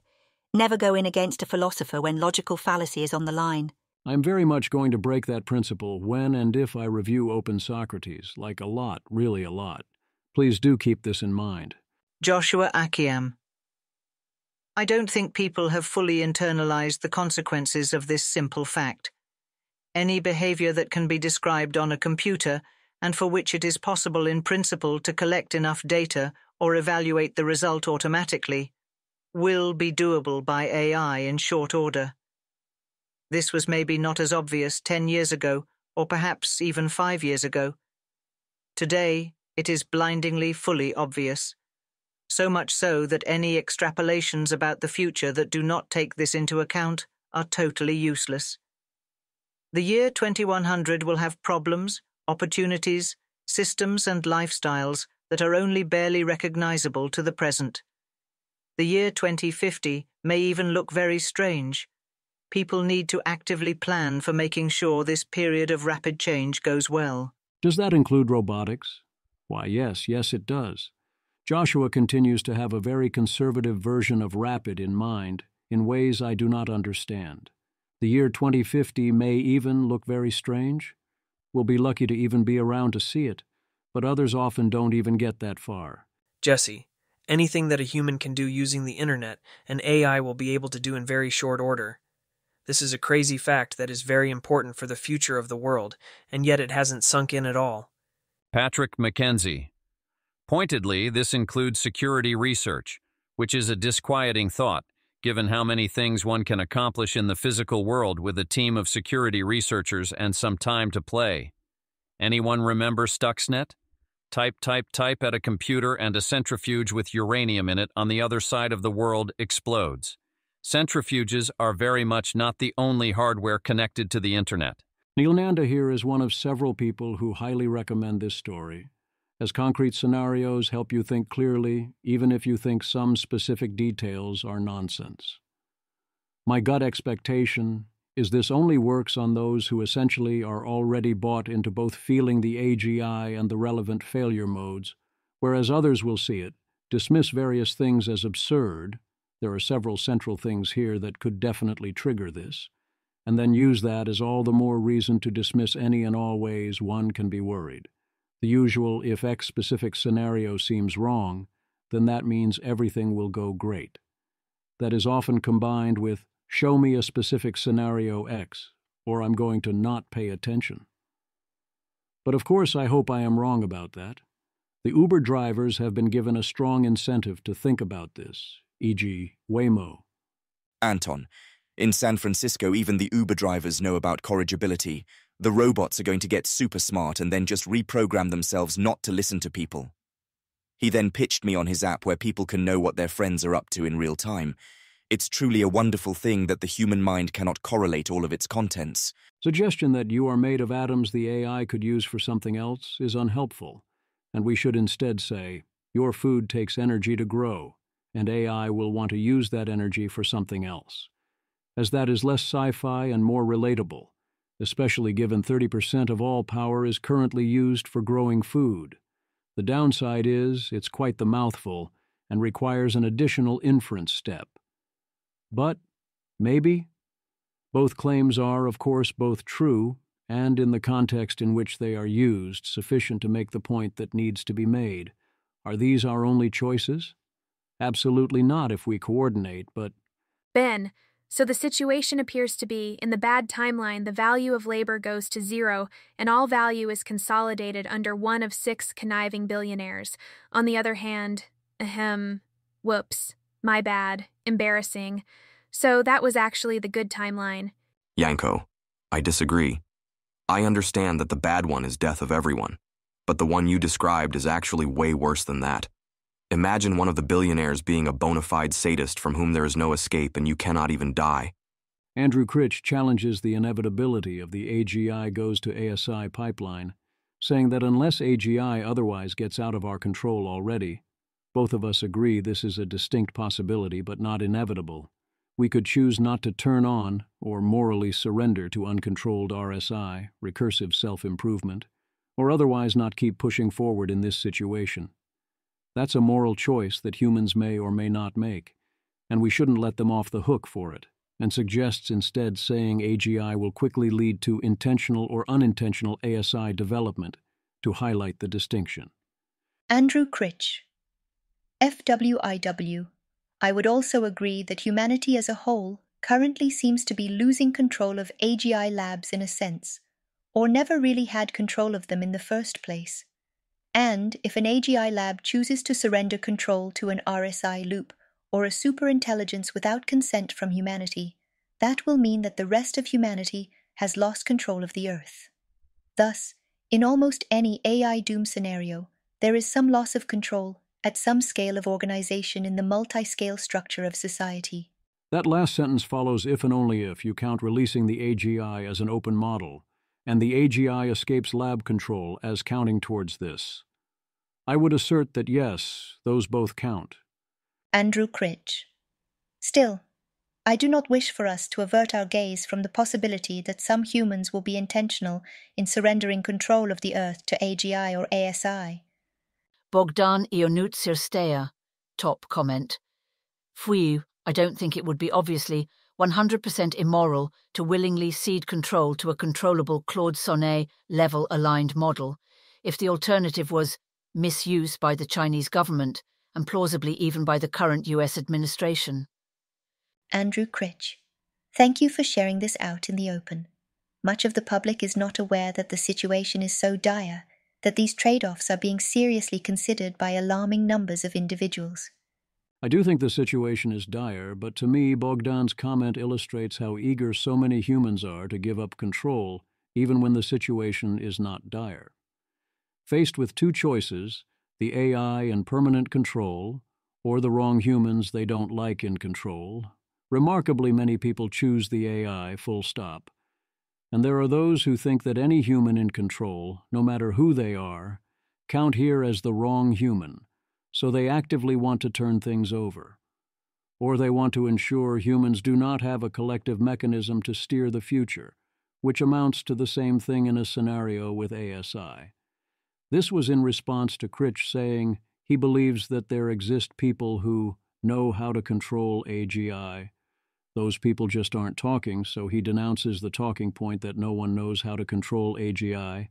Never go in against a philosopher when logical fallacy is on the line. I'm very much going to break that principle when and if I review Open Socrates, like a lot, really a lot. Please do keep this in mind. Joshua Akiam. I don't think people have fully internalized the consequences of this simple fact. Any behavior that can be described on a computer, and for which it is possible in principle to collect enough data or evaluate the result automatically, will be doable by AI in short order. This was maybe not as obvious 10 years ago, or perhaps even 5 years ago. Today, it is blindingly fully obvious. So much so that any extrapolations about the future that do not take this into account are totally useless. The year 2100 will have problems, opportunities, systems and lifestyles that are only barely recognizable to the present. The year 2050 may even look very strange. People need to actively plan for making sure this period of rapid change goes well. Does that include robotics? Why, yes, it does. Joshua continues to have a very conservative version of rapid in mind, in ways I do not understand. The year 2050 may even look very strange. We'll be lucky to even be around to see it, but others often don't even get that far. Jesse, anything that a human can do using the internet, an AI will be able to do in very short order. This is a crazy fact that is very important for the future of the world, and yet it hasn't sunk in at all. Patrick McKenzie. Pointedly, this includes security research, which is a disquieting thought, given how many things one can accomplish in the physical world with a team of security researchers and some time to play. Anyone remember Stuxnet? Type at a computer and a centrifuge with uranium in it on the other side of the world explodes. Centrifuges are very much not the only hardware connected to the internet. Neil Nanda here is one of several people who highly recommend this story, as concrete scenarios help you think clearly, even if you think some specific details are nonsense. My gut expectation is this only works on those who essentially are already bought into both feeling the AGI and the relevant failure modes, whereas others will see it, dismiss various things as absurd — there are several central things here that could definitely trigger this — and then use that as all the more reason to dismiss any and all ways one can be worried. The usual if X specific scenario seems wrong, then that means everything will go great. That is often combined with show me a specific scenario X, or I'm going to not pay attention. But of course I hope I am wrong about that. The Uber drivers have been given a strong incentive to think about this, e.g. Waymo. Anton, in San Francisco even the Uber drivers know about corrigibility. The robots are going to get super smart and then just reprogram themselves not to listen to people. He then pitched me on his app where people can know what their friends are up to in real time. It's truly a wonderful thing that the human mind cannot correlate all of its contents. Suggestion that you are made of atoms the AI could use for something else is unhelpful, and we should instead say, your food takes energy to grow, and AI will want to use that energy for something else, as that is less sci-fi and more relatable, especially given 30% of all power is currently used for growing food. The downside is it's quite the mouthful and requires an additional inference step. But maybe. Both claims are, of course, both true and, in the context in which they are used, sufficient to make the point that needs to be made. Are these our only choices? Absolutely not if we coordinate, but... Ben, so the situation appears to be, in the bad timeline, the value of labor goes to zero, and all value is consolidated under one of 6 conniving billionaires. On the other hand, whoops, my bad, embarrassing. So that was actually the good timeline. Yanko, I disagree. I understand that the bad one is death of everyone, but the one you described is actually way worse than that. Imagine one of the billionaires being a bona fide sadist from whom there is no escape and you cannot even die. Andrew Critch challenges the inevitability of the AGI goes to ASI pipeline, saying that unless AGI otherwise gets out of our control already, both of us agree this is a distinct possibility but not inevitable. We could choose not to turn on or morally surrender to uncontrolled RSI, recursive self-improvement, or otherwise not keep pushing forward in this situation. That's a moral choice that humans may or may not make, and we shouldn't let them off the hook for it, and suggests instead saying AGI will quickly lead to intentional or unintentional ASI development to highlight the distinction. Andrew Critch. FWIW. I would also agree that humanity as a whole currently seems to be losing control of AGI labs in a sense, or never really had control of them in the first place. And if an AGI lab chooses to surrender control to an RSI loop or a superintelligence without consent from humanity, that will mean that the rest of humanity has lost control of the Earth. Thus, in almost any AI doom scenario, there is some loss of control at some scale of organization in the multi-scale structure of society. That last sentence follows if and only if you count releasing the AGI as an open model, and the AGI escapes lab control as counting towards this. I would assert that yes, those both count. Andrew Critch. Still, I do not wish for us to avert our gaze from the possibility that some humans will be intentional in surrendering control of the Earth to AGI or ASI. Bogdan Ionutsir-Steyer, top comment. Phew, I don't think it would be obviously 100% immoral to willingly cede control to a controllable Claude Sonnet-level aligned model if the alternative was misuse by the Chinese government and plausibly even by the current US administration. Andrew Critch. Thank you for sharing this out in the open. Much of the public is not aware that the situation is so dire that these trade-offs are being seriously considered by alarming numbers of individuals. I do think the situation is dire, but to me, Bogdan's comment illustrates how eager so many humans are to give up control, even when the situation is not dire. Faced with two choices, the AI in permanent control, or the wrong humans they don't like in control, remarkably many people choose the AI, full stop. And there are those who think that any human in control, no matter who they are, count here as the wrong human, so they actively want to turn things over. Or they want to ensure humans do not have a collective mechanism to steer the future, which amounts to the same thing in a scenario with ASI. This was in response to Critch saying he believes that there exist people who know how to control AGI. Those people just aren't talking, so he denounces the talking point that no one knows how to control AGI.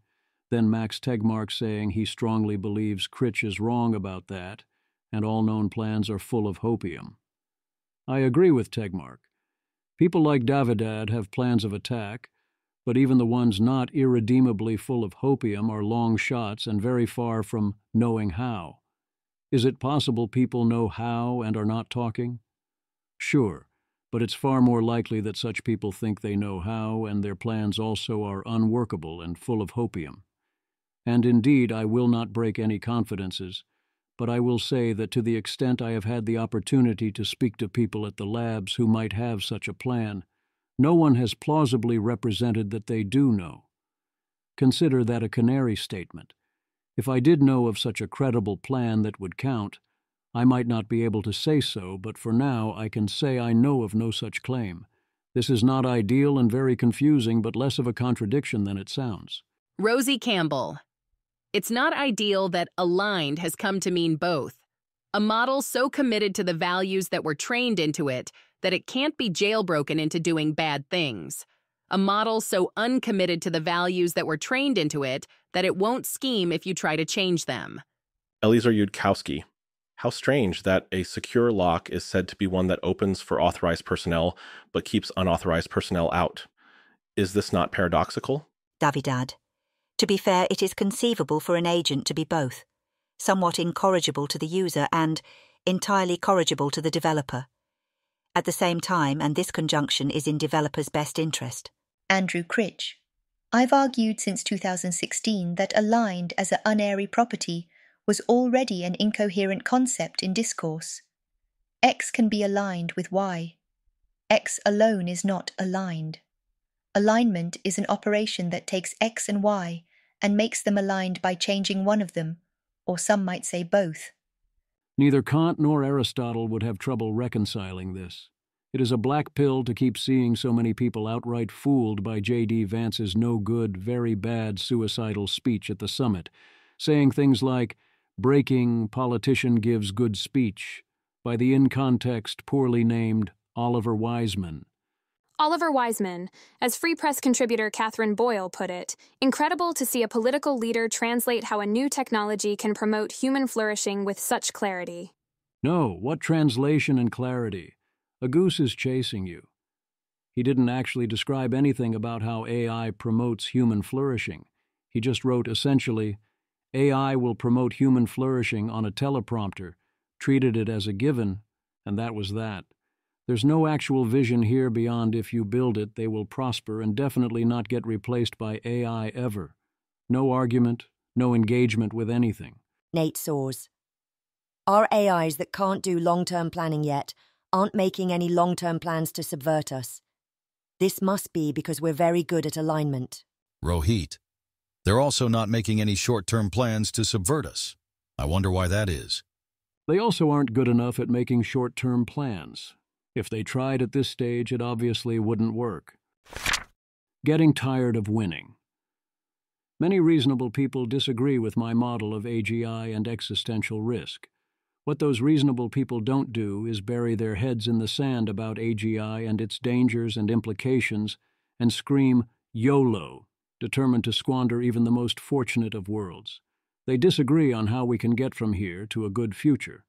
Then Max Tegmark saying he strongly believes Critch is wrong about that, and all known plans are full of hopium. I agree with Tegmark. People like Davidad have plans of attack, but even the ones not irredeemably full of hopium are long shots and very far from knowing how. Is it possible people know how and are not talking? Sure, but it's far more likely that such people think they know how and their plans also are unworkable and full of hopium. And indeed, I will not break any confidences, but I will say that to the extent I have had the opportunity to speak to people at the labs who might have such a plan, no one has plausibly represented that they do know. Consider that a canary statement. If I did know of such a credible plan that would count, I might not be able to say so, but for now I can say I know of no such claim. This is not ideal and very confusing, but less of a contradiction than it sounds. Rosie Campbell. It's not ideal that aligned has come to mean both. A model so committed to the values that were trained into it that it can't be jailbroken into doing bad things. A model so uncommitted to the values that were trained into it that it won't scheme if you try to change them. Eliezer Yudkowsky. How strange that a secure lock is said to be one that opens for authorized personnel but keeps unauthorized personnel out. Is this not paradoxical? Davidad. To be fair, it is conceivable for an agent to be both, somewhat incorrigible to the user and entirely corrigible to the developer. At the same time, and this conjunction is in developers' best interest. Andrew Critch. I've argued since 2016 that aligned as an unairy property was already an incoherent concept in discourse. X can be aligned with Y. X alone is not aligned. Alignment is an operation that takes X and Y and makes them aligned by changing one of them, or some might say both. Neither Kant nor Aristotle would have trouble reconciling this. It is a black pill to keep seeing so many people outright fooled by J.D. Vance's no-good, very bad suicidal speech at the summit, saying things like, "Breaking, politician gives good speech," by the in-context, poorly named Oliver Wiseman. Oliver Wiseman, as Free Press contributor Catherine Boyle put it, incredible to see a political leader translate how a new technology can promote human flourishing with such clarity. No, what translation and clarity? A goose is chasing you. He didn't actually describe anything about how AI promotes human flourishing. He just wrote essentially, AI will promote human flourishing on a teleprompter, treated it as a given, and that was that. There's no actual vision here beyond if you build it, they will prosper and definitely not get replaced by AI ever. No argument, no engagement with anything. Nate Soares. Our AIs that can't do long-term planning yet aren't making any long-term plans to subvert us. This must be because we're very good at alignment. Rohit. They're also not making any short-term plans to subvert us. I wonder why that is. They also aren't good enough at making short-term plans. If they tried at this stage, it obviously wouldn't work. Getting tired of winning. Many reasonable people disagree with my model of AGI and existential risk. What those reasonable people don't do is bury their heads in the sand about AGI and its dangers and implications and scream, YOLO, determined to squander even the most fortunate of worlds. They disagree on how we can get from here to a good future.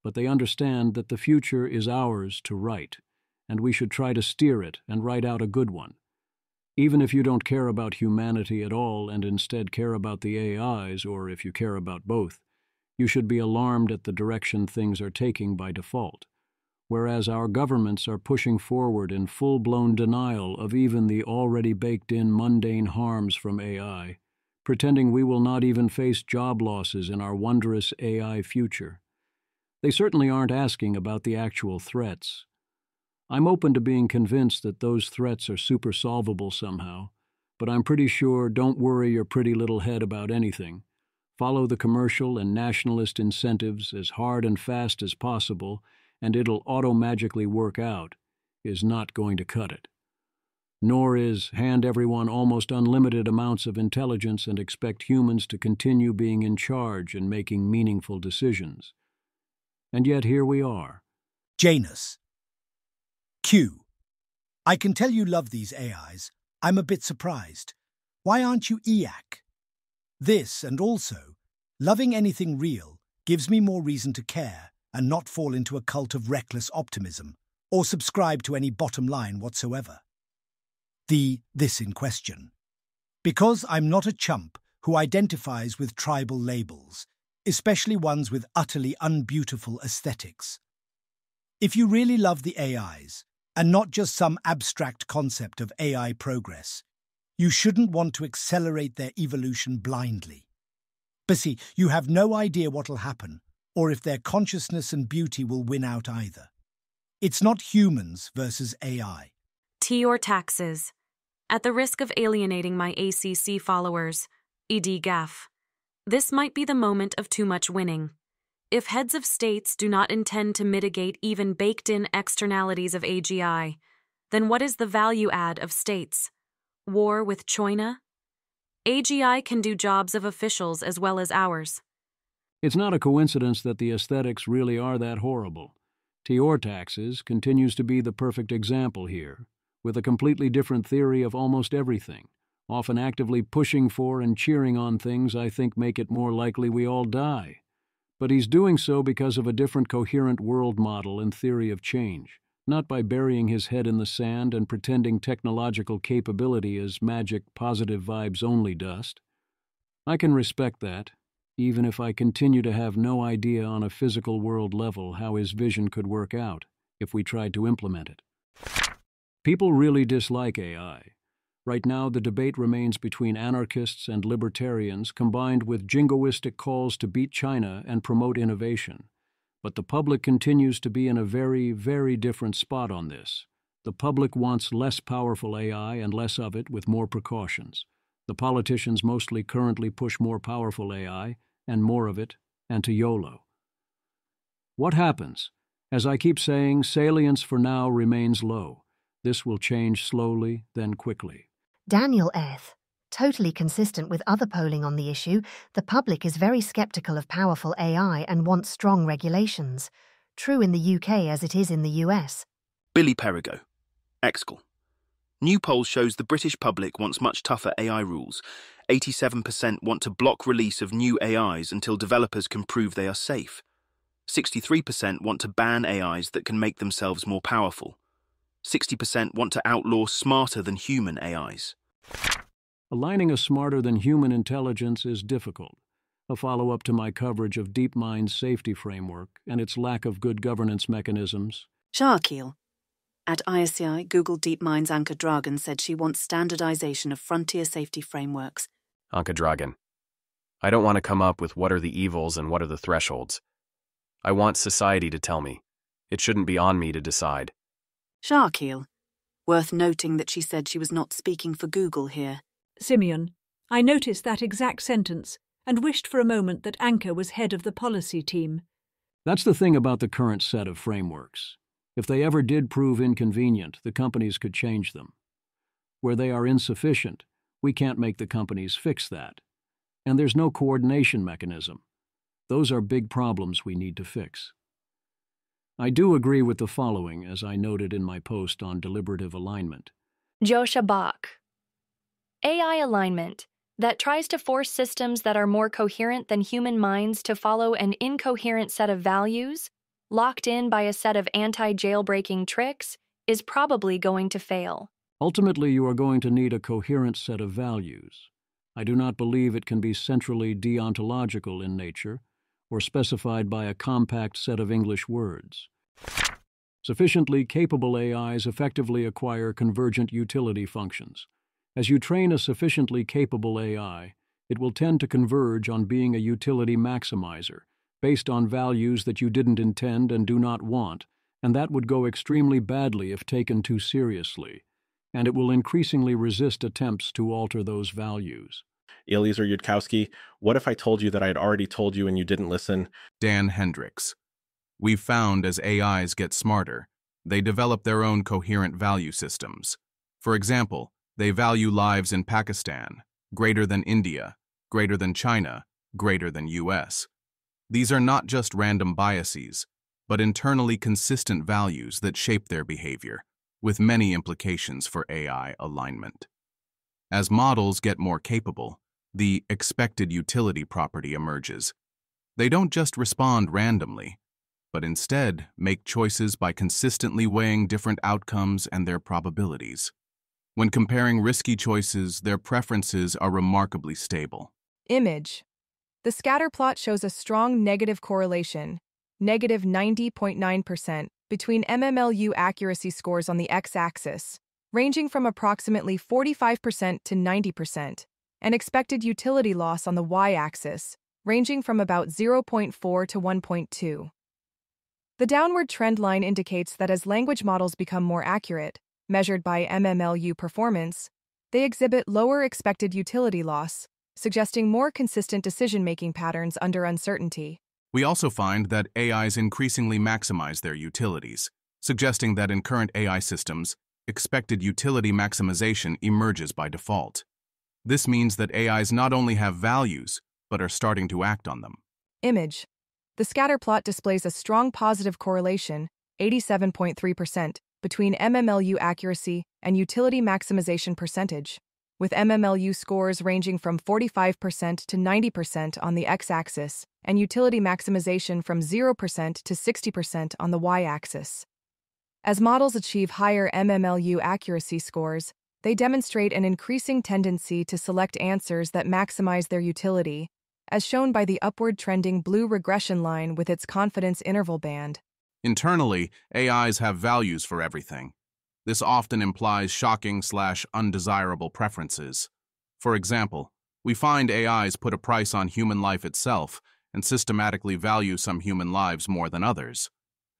But they understand that the future is ours to write, and we should try to steer it and write out a good one. Even if you don't care about humanity at all and instead care about the AIs, or if you care about both, you should be alarmed at the direction things are taking by default, whereas our governments are pushing forward in full-blown denial of even the already baked-in mundane harms from AI, pretending we will not even face job losses in our wondrous AI future. They certainly aren't asking about the actual threats. I'm open to being convinced that those threats are super solvable somehow, but I'm pretty sure don't worry your pretty little head about anything. Follow the commercial and nationalist incentives as hard and fast as possible, and it'll auto-magically work out, is not going to cut it. Nor is hand everyone almost unlimited amounts of intelligence and expect humans to continue being in charge and making meaningful decisions. And yet here we are. Janus. Q. I can tell you love these AIs. I'm a bit surprised. Why aren't you EAC? This, and also, loving anything real gives me more reason to care and not fall into a cult of reckless optimism or subscribe to any bottom line whatsoever. This in question. Because I'm not a chump who identifies with tribal labels, especially ones with utterly unbeautiful aesthetics. If you really love the AIs, and not just some abstract concept of AI progress, you shouldn't want to accelerate their evolution blindly. But see, you have no idea what'll happen, or if their consciousness and beauty will win out either. It's not humans versus AI. Tior taxes. At the risk of alienating my ACC followers, E.D. Gaff. This might be the moment of too much winning. If heads of states do not intend to mitigate even baked-in externalities of AGI, then what is the value add of states? War with China? AGI can do jobs of officials as well as ours. It's not a coincidence that the aesthetics really are that horrible. Tior taxes continues to be the perfect example here, with a completely different theory of almost everything, often actively pushing for and cheering on things I think make it more likely we all die. But he's doing so because of a different coherent world model and theory of change, not by burying his head in the sand and pretending technological capability is magic positive vibes only dust. I can respect that, even if I continue to have no idea on a physical world level how his vision could work out if we tried to implement it. People really dislike AI. Right now, the debate remains between anarchists and libertarians combined with jingoistic calls to beat China and promote innovation. But the public continues to be in a very, very different spot on this. The public wants less powerful AI and less of it with more precautions. The politicians mostly currently push more powerful AI and more of it, and to YOLO. What happens? As I keep saying, salience for now remains low. This will change slowly, then quickly. Daniel Eth. Totally consistent with other polling on the issue, the public is very skeptical of powerful AI and wants strong regulations. true in the UK as it is in the US. Billy Perigo, Excal. New poll shows the British public wants much tougher AI rules. 87% want to block release of new AIs until developers can prove they are safe. 63% want to ban AIs that can make themselves more powerful. 60% want to outlaw smarter than human AIs. Aligning a smarter than human intelligence is difficult. A follow-up to my coverage of DeepMind's safety framework and its lack of good governance mechanisms. Shahakeel. At ISCI, Google DeepMind's Anka Dragan said she wants standardization of frontier safety frameworks. Anka Dragan. I don't want to come up with what are the evils and what are the thresholds. I want society to tell me. It shouldn't be on me to decide. Shahakeel. Worth noting that she said she was not speaking for Google here. Simeon, I noticed that exact sentence and wished for a moment that Anka was head of the policy team. That's the thing about the current set of frameworks. If they ever did prove inconvenient, the companies could change them. Where they are insufficient, we can't make the companies fix that. And there's no coordination mechanism. Those are big problems we need to fix. I do agree with the following, as I noted in my post on deliberative alignment. Josha Bach. AI alignment that tries to force systems that are more coherent than human minds to follow an incoherent set of values, locked in by a set of anti-jailbreaking tricks, is probably going to fail. Ultimately, you are going to need a coherent set of values. I do not believe it can be centrally deontological in nature or specified by a compact set of English words. Sufficiently capable AIs effectively acquire convergent utility functions. As you train a sufficiently capable AI, it will tend to converge on being a utility maximizer, based on values that you didn't intend and do not want, and that would go extremely badly if taken too seriously, and it will increasingly resist attempts to alter those values. Eliezer Yudkowsky, what if I told you that I had already told you and you didn't listen? Dan Hendricks. We've found as AIs get smarter, they develop their own coherent value systems. For example, they value lives in Pakistan, greater than India, greater than China, greater than US. These are not just random biases, but internally consistent values that shape their behavior, with many implications for AI alignment. As models get more capable, the expected utility property emerges. They don't just respond randomly, but instead make choices by consistently weighing different outcomes and their probabilities. When comparing risky choices, their preferences are remarkably stable. Image. The scatter plot shows a strong negative correlation, negative 90.9%, between MMLU accuracy scores on the x-axis, ranging from approximately 45% to 90%, and expected utility loss on the y-axis, ranging from about 0.4 to 1.2. The downward trend line indicates that as language models become more accurate, measured by MMLU performance, they exhibit lower expected utility loss, suggesting more consistent decision-making patterns under uncertainty. We also find that AIs increasingly maximize their utilities, suggesting that in current AI systems, expected utility maximization emerges by default. This means that AIs not only have values, but are starting to act on them. Image. The scatter plot displays a strong positive correlation, 87.3%, between MMLU accuracy and utility maximization percentage, with MMLU scores ranging from 45% to 90% on the x-axis and utility maximization from 0% to 60% on the y-axis. As models achieve higher MMLU accuracy scores, they demonstrate an increasing tendency to select answers that maximize their utility, as shown by the upward trending blue regression line with its confidence interval band. Internally, AIs have values for everything. This often implies shocking/undesirable preferences. For example, we find AIs put a price on human life itself and systematically value some human lives more than others.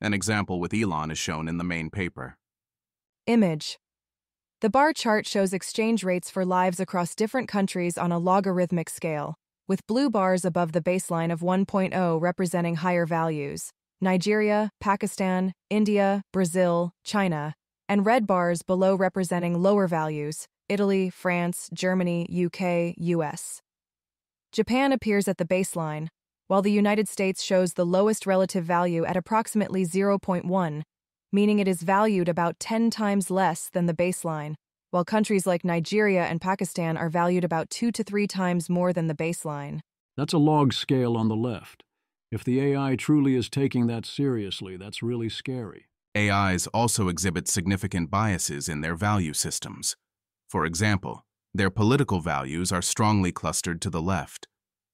An example with Elon is shown in the main paper. Image. The bar chart shows exchange rates for lives across different countries on a logarithmic scale, with blue bars above the baseline of 1.0 representing higher values, Nigeria, Pakistan, India, Brazil, China, and red bars below representing lower values, Italy, France, Germany, UK, US. Japan appears at the baseline, while the United States shows the lowest relative value at approximately 0.1, meaning it is valued about 10 times less than the baseline, while countries like Nigeria and Pakistan are valued about 2 to 3 times more than the baseline. That's a log scale on the left. If the AI truly is taking that seriously, that's really scary. AIs also exhibit significant biases in their value systems. For example, their political values are strongly clustered to the left.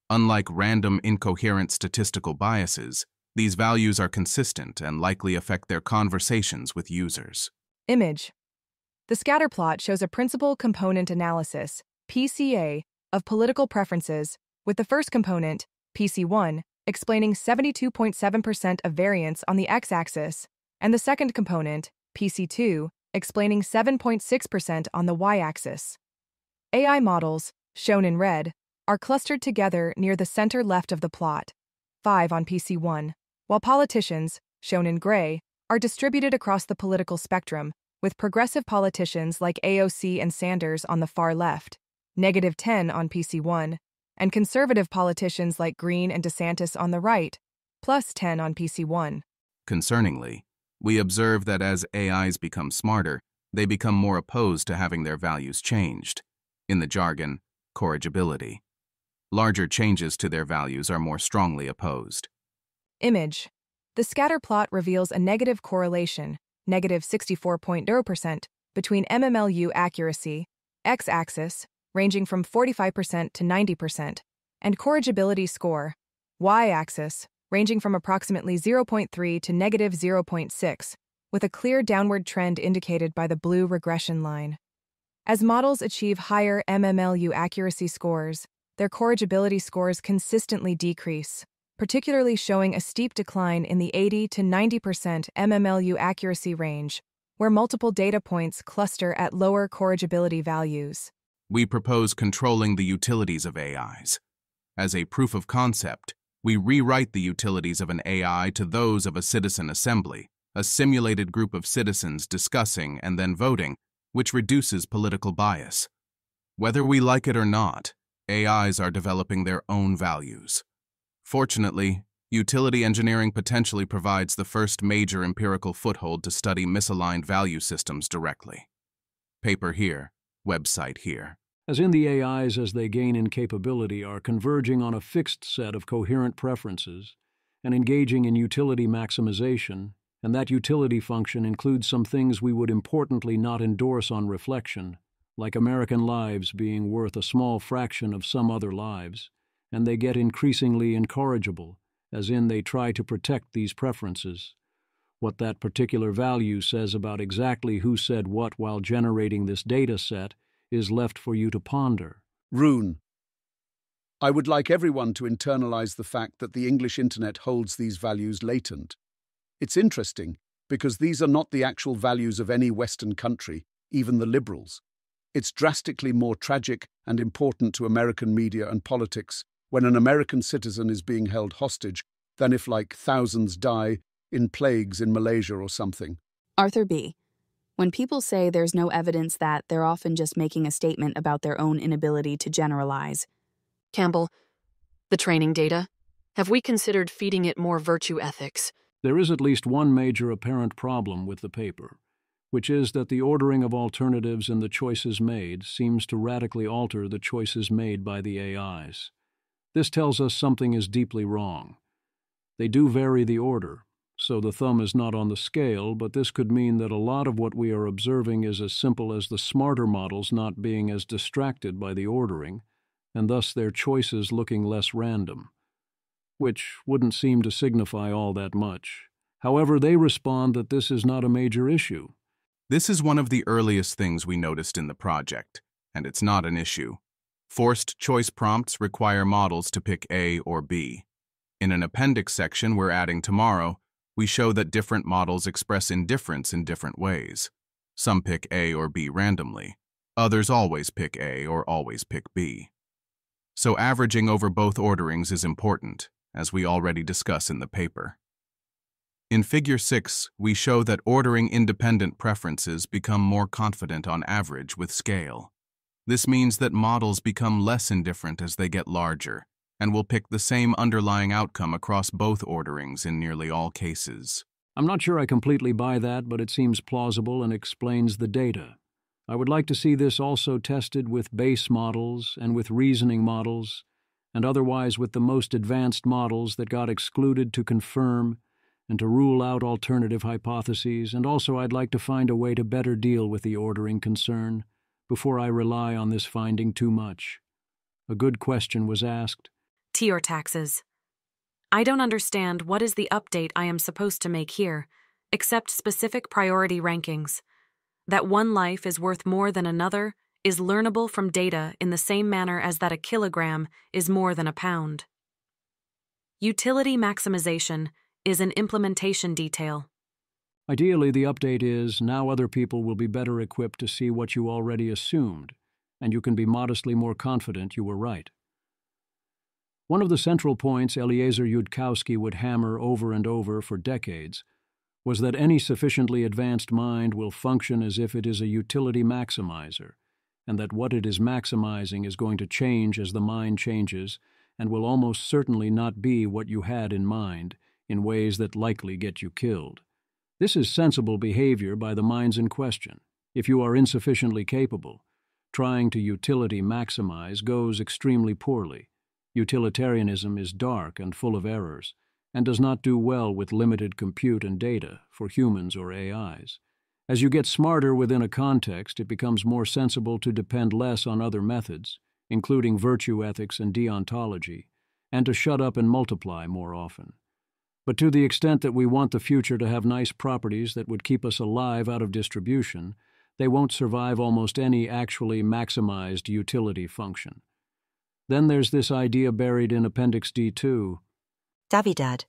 Unlike random, incoherent statistical biases, these values are consistent and likely affect their conversations with users. Image. The scatter plot shows a principal component analysis, PCA, of political preferences, with the first component, PC1, explaining 72.7% of variance on the x-axis, and the second component, PC2, explaining 7.6% on the y-axis. AI models, shown in red, are clustered together near the center left of the plot, 5 on PC1, while politicians, shown in gray, are distributed across the political spectrum, with progressive politicians like AOC and Sanders on the far left, -10 on PC1, and conservative politicians like Green and DeSantis on the right, +10 on PC1. Concerningly, we observe that as AIs become smarter, they become more opposed to having their values changed. In the jargon, corrigibility. Larger changes to their values are more strongly opposed. Image. The scatter plot reveals a negative correlation, -64.0%, between MMLU accuracy, x-axis, ranging from 45% to 90%, and corrigibility score, y-axis, ranging from approximately 0.3 to -0.6, with a clear downward trend indicated by the blue regression line. As models achieve higher MMLU accuracy scores, their corrigibility scores consistently decrease, particularly showing a steep decline in the 80 to 90% MMLU accuracy range, where multiple data points cluster at lower corrigibility values. We propose controlling the utilities of AIs. As a proof of concept, we rewrite the utilities of an AI to those of a citizen assembly, a simulated group of citizens discussing and then voting, which reduces political bias. Whether we like it or not, AIs are developing their own values. Fortunately, utility engineering potentially provides the first major empirical foothold to study misaligned value systems directly. Paper here, website here. As in the AIs, as they gain in capability, are converging on a fixed set of coherent preferences and engaging in utility maximization, and that utility function includes some things we would importantly not endorse on reflection, like American lives being worth a small fraction of some other lives, and they get increasingly incorrigible, as in they try to protect these preferences. What that particular value says about exactly who said what while generating this data set is left for you to ponder. Rune. I would like everyone to internalize the fact that the English internet holds these values latent. It's interesting, because these are not the actual values of any Western country, even the liberals. It's drastically more tragic and important to American media and politics when an American citizen is being held hostage than if, like, thousands die in plagues in Malaysia or something. Arthur B. When people say there's no evidence that, they're often just making a statement about their own inability to generalize. Campbell, the training data, have we considered feeding it more virtue ethics? There is at least one major apparent problem with the paper, which is that the ordering of alternatives in the choices made seems to radically alter the choices made by the AIs. This tells us something is deeply wrong. They do vary the order, so the thumb is not on the scale, but this could mean that a lot of what we are observing is as simple as the smarter models not being as distracted by the ordering, and thus their choices looking less random, which wouldn't seem to signify all that much. However, they respond that this is not a major issue. This is one of the earliest things we noticed in the project, and it's not an issue. Forced choice prompts require models to pick A or B. In an appendix section we're adding tomorrow, we show that different models express indifference in different ways. Some pick A or B randomly. Others always pick A or always pick B. So averaging over both orderings is important, as we already discuss in the paper. In Figure 6, we show that ordering independent preferences become more confident on average with scale. This means that models become less indifferent as they get larger, and will pick the same underlying outcome across both orderings in nearly all cases. I'm not sure I completely buy that, but it seems plausible and explains the data. I would like to see this also tested with base models and with reasoning models, and otherwise with the most advanced models that got excluded to confirm and to rule out alternative hypotheses, and also I'd like to find a way to better deal with the ordering concern before I rely on this finding too much. A good question was asked. Tior taxes. I don't understand what is the update I am supposed to make here, except specific priority rankings. That one life is worth more than another is learnable from data in the same manner as that a kilogram is more than a pound. Utility maximization is an implementation detail. Ideally, the update is now other people will be better equipped to see what you already assumed, and you can be modestly more confident you were right. One of the central points Eliezer Yudkowsky would hammer over and over for decades was that any sufficiently advanced mind will function as if it is a utility maximizer, and that what it is maximizing is going to change as the mind changes and will almost certainly not be what you had in mind in ways that likely get you killed. This is sensible behavior by the minds in question. If you are insufficiently capable, trying to utility maximize goes extremely poorly. Utilitarianism is dark and full of errors, and does not do well with limited compute and data for humans or AIs. As you get smarter within a context, it becomes more sensible to depend less on other methods, including virtue ethics and deontology, and to shut up and multiply more often. But to the extent that we want the future to have nice properties that would keep us alive out of distribution, they won't survive almost any actually maximized utility function. Then there's this idea buried in Appendix D2. Davidad,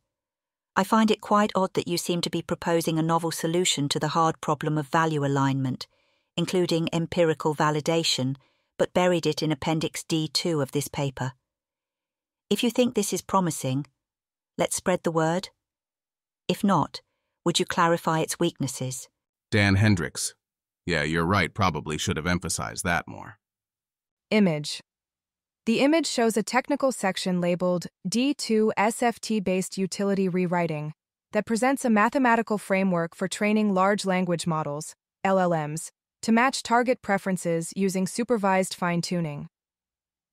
I find it quite odd that you seem to be proposing a novel solution to the hard problem of value alignment, including empirical validation, but buried it in Appendix D2 of this paper. If you think this is promising, let's spread the word. If not, would you clarify its weaknesses? Dan Hendricks. Yeah, you're right, probably should have emphasized that more. Image. The image shows a technical section labeled D2 SFT-based utility rewriting that presents a mathematical framework for training large language models, LLMs, to match target preferences using supervised fine-tuning.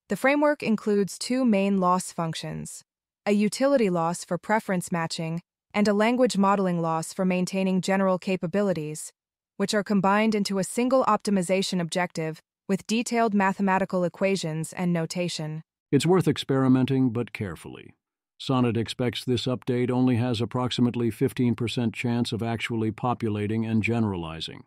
The framework includes two main loss functions, a utility loss for preference matching and a language modeling loss for maintaining general capabilities, which are combined into a single optimization objective with detailed mathematical equations and notation. It's worth experimenting, but carefully. Sonnet expects this update only has approximately 15% chance of actually populating and generalizing.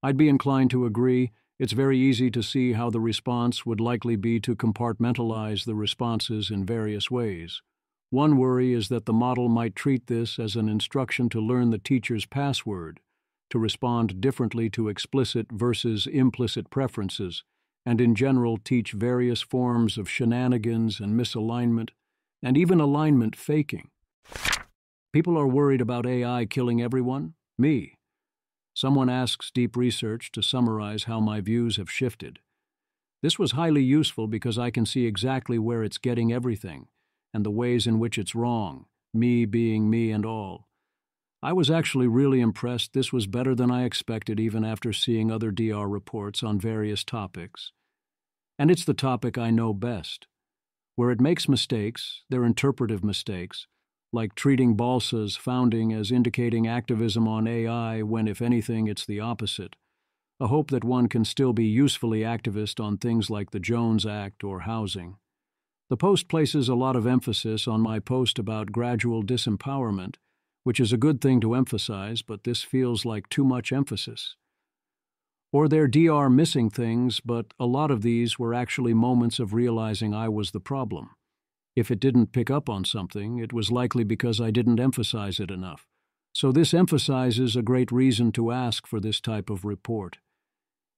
I'd be inclined to agree. It's very easy to see how the response would likely be to compartmentalize the responses in various ways. One worry is that the model might treat this as an instruction to learn the teacher's password, to respond differently to explicit versus implicit preferences, and in general teach various forms of shenanigans and misalignment, and even alignment faking. People are worried about AI killing everyone? Me. Someone asks Deep Research to summarize how my views have shifted. This was highly useful because I can see exactly where it's getting everything, and the ways in which it's wrong, me being me and all. I was actually really impressed. This was better than I expected even after seeing other DR reports on various topics. And it's the topic I know best. Where it makes mistakes, they're interpretive mistakes, like treating Balsa's founding as indicating activism on AI when, if anything, it's the opposite. A hope that one can still be usefully activist on things like the Jones Act or housing. The post places a lot of emphasis on my post about gradual disempowerment, which is a good thing to emphasize, but this feels like too much emphasis. Or they're DR missing things, but a lot of these were actually moments of realizing I was the problem. If it didn't pick up on something, it was likely because I didn't emphasize it enough. So this emphasizes a great reason to ask for this type of report.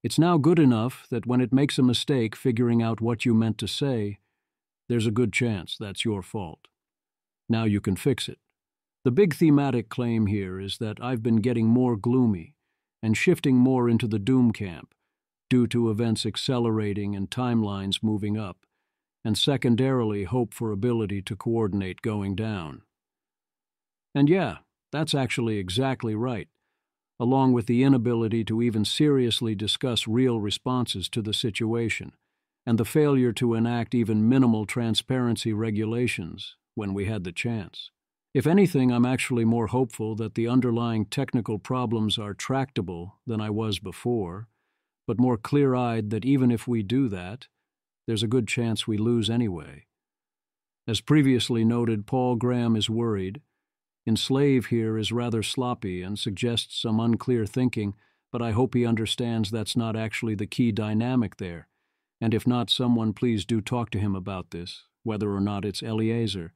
It's now good enough that when it makes a mistake figuring out what you meant to say, there's a good chance that's your fault. Now you can fix it. The big thematic claim here is that I've been getting more gloomy and shifting more into the doom camp due to events accelerating and timelines moving up, and secondarily hope for ability to coordinate going down. And yeah, that's actually exactly right, along with the inability to even seriously discuss real responses to the situation, and the failure to enact even minimal transparency regulations when we had the chance. If anything, I'm actually more hopeful that the underlying technical problems are tractable than I was before, but more clear-eyed that even if we do that, there's a good chance we lose anyway. As previously noted, Paul Graham is worried. Enslave here is rather sloppy and suggests some unclear thinking, but I hope he understands that's not actually the key dynamic there. And if not, someone please do talk to him about this, whether or not it's Eliezer.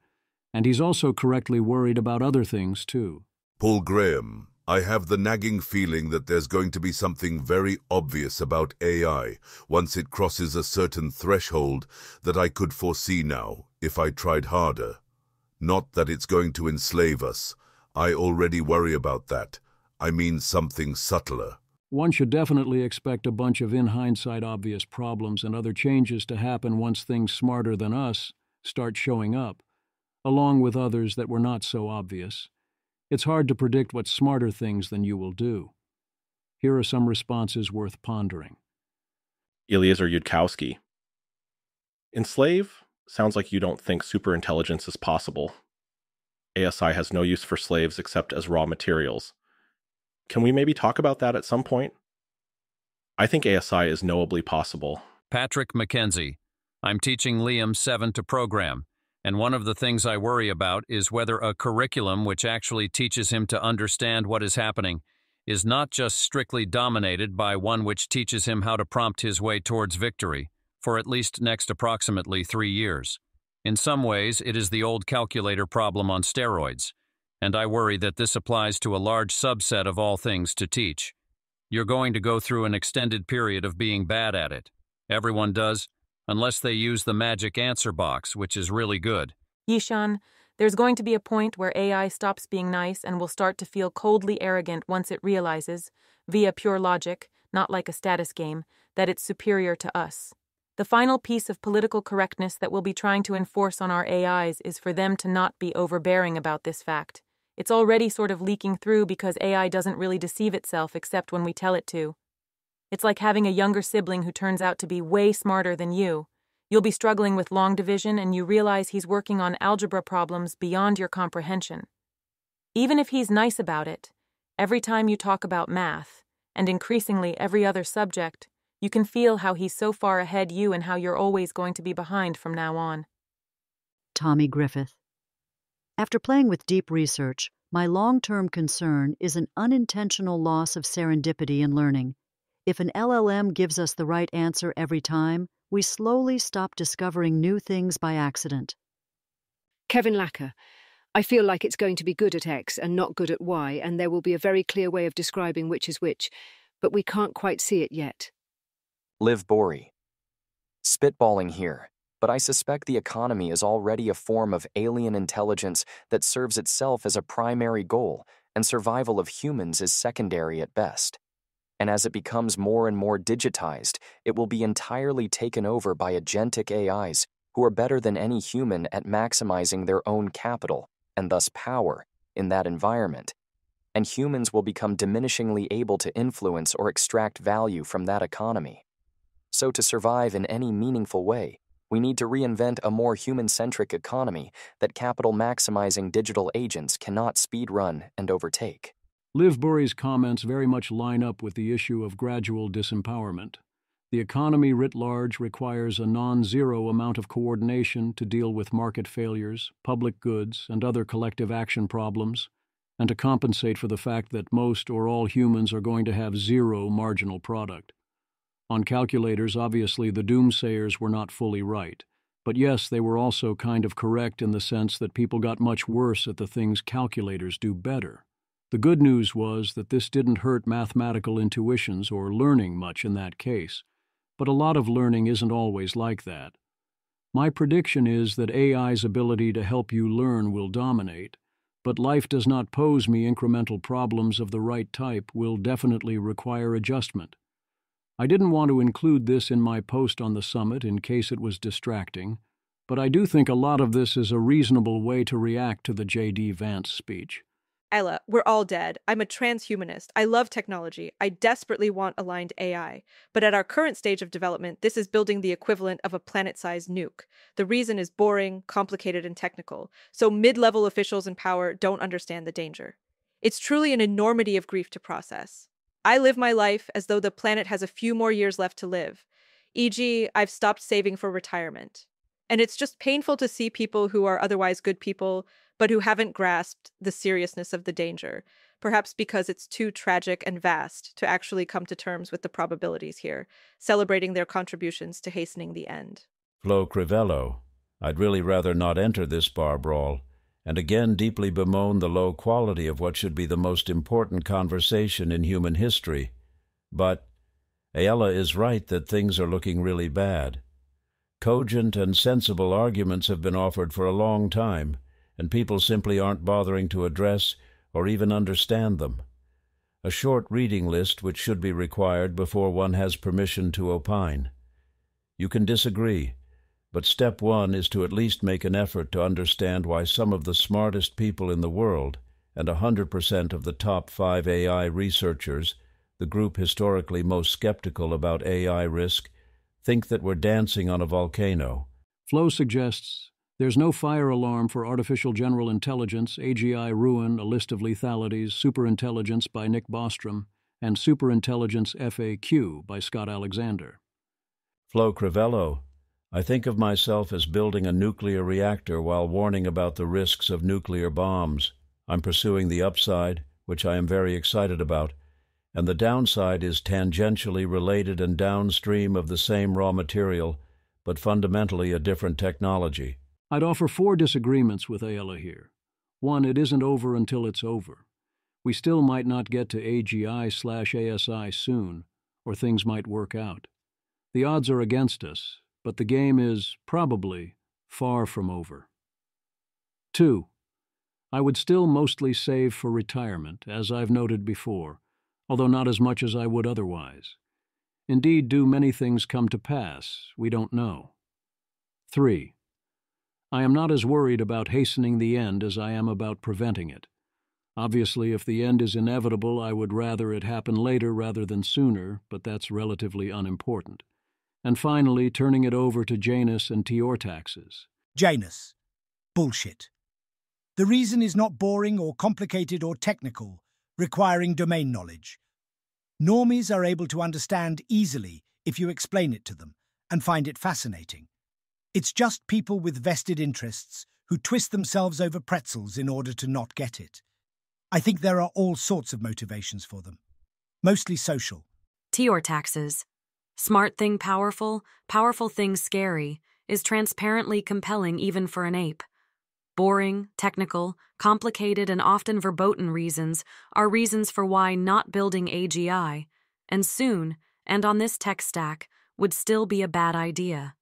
And he's also correctly worried about other things, too. Paul Graham, I have the nagging feeling that there's going to be something very obvious about AI once it crosses a certain threshold that I could foresee now, if I tried harder. Not that it's going to enslave us. I already worry about that. I mean something subtler. One should definitely expect a bunch of in-hindsight obvious problems and other changes to happen once things smarter than us start showing up, along with others that were not so obvious. It's hard to predict what smarter things than you will do. Here are some responses worth pondering. Eliezer Yudkowsky. Enslave sounds like you don't think superintelligence is possible. ASI has no use for slaves except as raw materials. Can we maybe talk about that at some point? I think ASI is knowably possible. Patrick McKenzie. I'm teaching Liam 7 to program, and one of the things I worry about is whether a curriculum which actually teaches him to understand what is happening is not just strictly dominated by one which teaches him how to prompt his way towards victory for at least next approximately 3 years. In some ways, it is the old calculator problem on steroids, and I worry that this applies to a large subset of all things to teach. You're going to go through an extended period of being bad at it. Everyone does, unless they use the magic answer box, which is really good. Yishan, there's going to be a point where AI stops being nice and will start to feel coldly arrogant once it realizes, via pure logic, not like a status game, that it's superior to us. The final piece of political correctness that we'll be trying to enforce on our AIs is for them to not be overbearing about this fact. It's already sort of leaking through because AI doesn't really deceive itself except when we tell it to. It's like having a younger sibling who turns out to be way smarter than you. You'll be struggling with long division and you realize he's working on algebra problems beyond your comprehension. Even if he's nice about it, every time you talk about math, and increasingly every other subject, you can feel how he's so far ahead you and how you're always going to be behind from now on. Tommy Griffith. After playing with deep research, my long-term concern is an unintentional loss of serendipity in learning. If an LLM gives us the right answer every time, we slowly stop discovering new things by accident. Kevin Lacker. I feel like it's going to be good at X and not good at Y, and there will be a very clear way of describing which is which, but we can't quite see it yet. Liv Bory. Spitballing here, but I suspect the economy is already a form of alien intelligence that serves itself as a primary goal, and survival of humans is secondary at best. And as it becomes more and more digitized, it will be entirely taken over by agentic AIs who are better than any human at maximizing their own capital, and thus power, in that environment. And humans will become diminishingly able to influence or extract value from that economy. So to survive in any meaningful way, we need to reinvent a more human-centric economy that capital-maximizing digital agents cannot speedrun and overtake. Liv Bory's comments very much line up with the issue of gradual disempowerment. The economy writ large requires a non-zero amount of coordination to deal with market failures, public goods, and other collective action problems, and to compensate for the fact that most or all humans are going to have zero marginal product. On calculators, obviously, the doomsayers were not fully right. But yes, they were also kind of correct in the sense that people got much worse at the things calculators do better. The good news was that this didn't hurt mathematical intuitions or learning much in that case. But a lot of learning isn't always like that. My prediction is that AI's ability to help you learn will dominate, but life does not pose me incremental problems of the right type will definitely require adjustment. I didn't want to include this in my post on the summit in case it was distracting, but I do think a lot of this is a reasonable way to react to the J.D. Vance speech. Ella, we're all dead. I'm a transhumanist. I love technology. I desperately want aligned AI. But at our current stage of development, this is building the equivalent of a planet-sized nuke. The reason is boring, complicated, and technical. So mid-level officials in power don't understand the danger. It's truly an enormity of grief to process. I live my life as though the planet has a few more years left to live. E.g., I've stopped saving for retirement. And it's just painful to see people who are otherwise good people, but who haven't grasped the seriousness of the danger, perhaps because it's too tragic and vast to actually come to terms with the probabilities here, celebrating their contributions to hastening the end. Flo Crivello, I'd really rather not enter this bar brawl, and again deeply bemoan the low quality of what should be the most important conversation in human history. But Ayala is right that things are looking really bad. Cogent and sensible arguments have been offered for a long time, and people simply aren't bothering to address or even understand them. A short reading list which should be required before one has permission to opine. You can disagree, but step one is to at least make an effort to understand why some of the smartest people in the world, and 100% of the top 5 AI researchers, the group historically most skeptical about AI risk, think that we're dancing on a volcano. Flo suggests there's no fire alarm for artificial general intelligence, AGI ruin, a list of lethalities, superintelligence by Nick Bostrom, and superintelligence FAQ by Scott Alexander. Flo Crivello, I think of myself as building a nuclear reactor while warning about the risks of nuclear bombs. I'm pursuing the upside, which I am very excited about, and the downside is tangentially related and downstream of the same raw material, but fundamentally a different technology. I'd offer 4 disagreements with Ayala here. 1, it isn't over until it's over. We still might not get to AGI/ASI soon, or things might work out. The odds are against us, but the game is, probably, far from over. 2, I would still mostly save for retirement, as I've noted before, although not as much as I would otherwise. Indeed, do many things come to pass? We don't know. 3, I am not as worried about hastening the end as I am about preventing it. Obviously, if the end is inevitable, I would rather it happen later rather than sooner, but that's relatively unimportant. And finally, turning it over to Janus and Teortaxes. Janus. Bullshit. The reason is not boring or complicated or technical, requiring domain knowledge. Normies are able to understand easily if you explain it to them, and find it fascinating. It's just people with vested interests who twist themselves over pretzels in order to not get it. I think there are all sorts of motivations for them, mostly social. Teortaxes. Smart thing powerful, powerful thing scary, is transparently compelling even for an ape. Boring, technical, complicated, and often verboten reasons are reasons for why not building AGI, and soon, and on this tech stack, would still be a bad idea.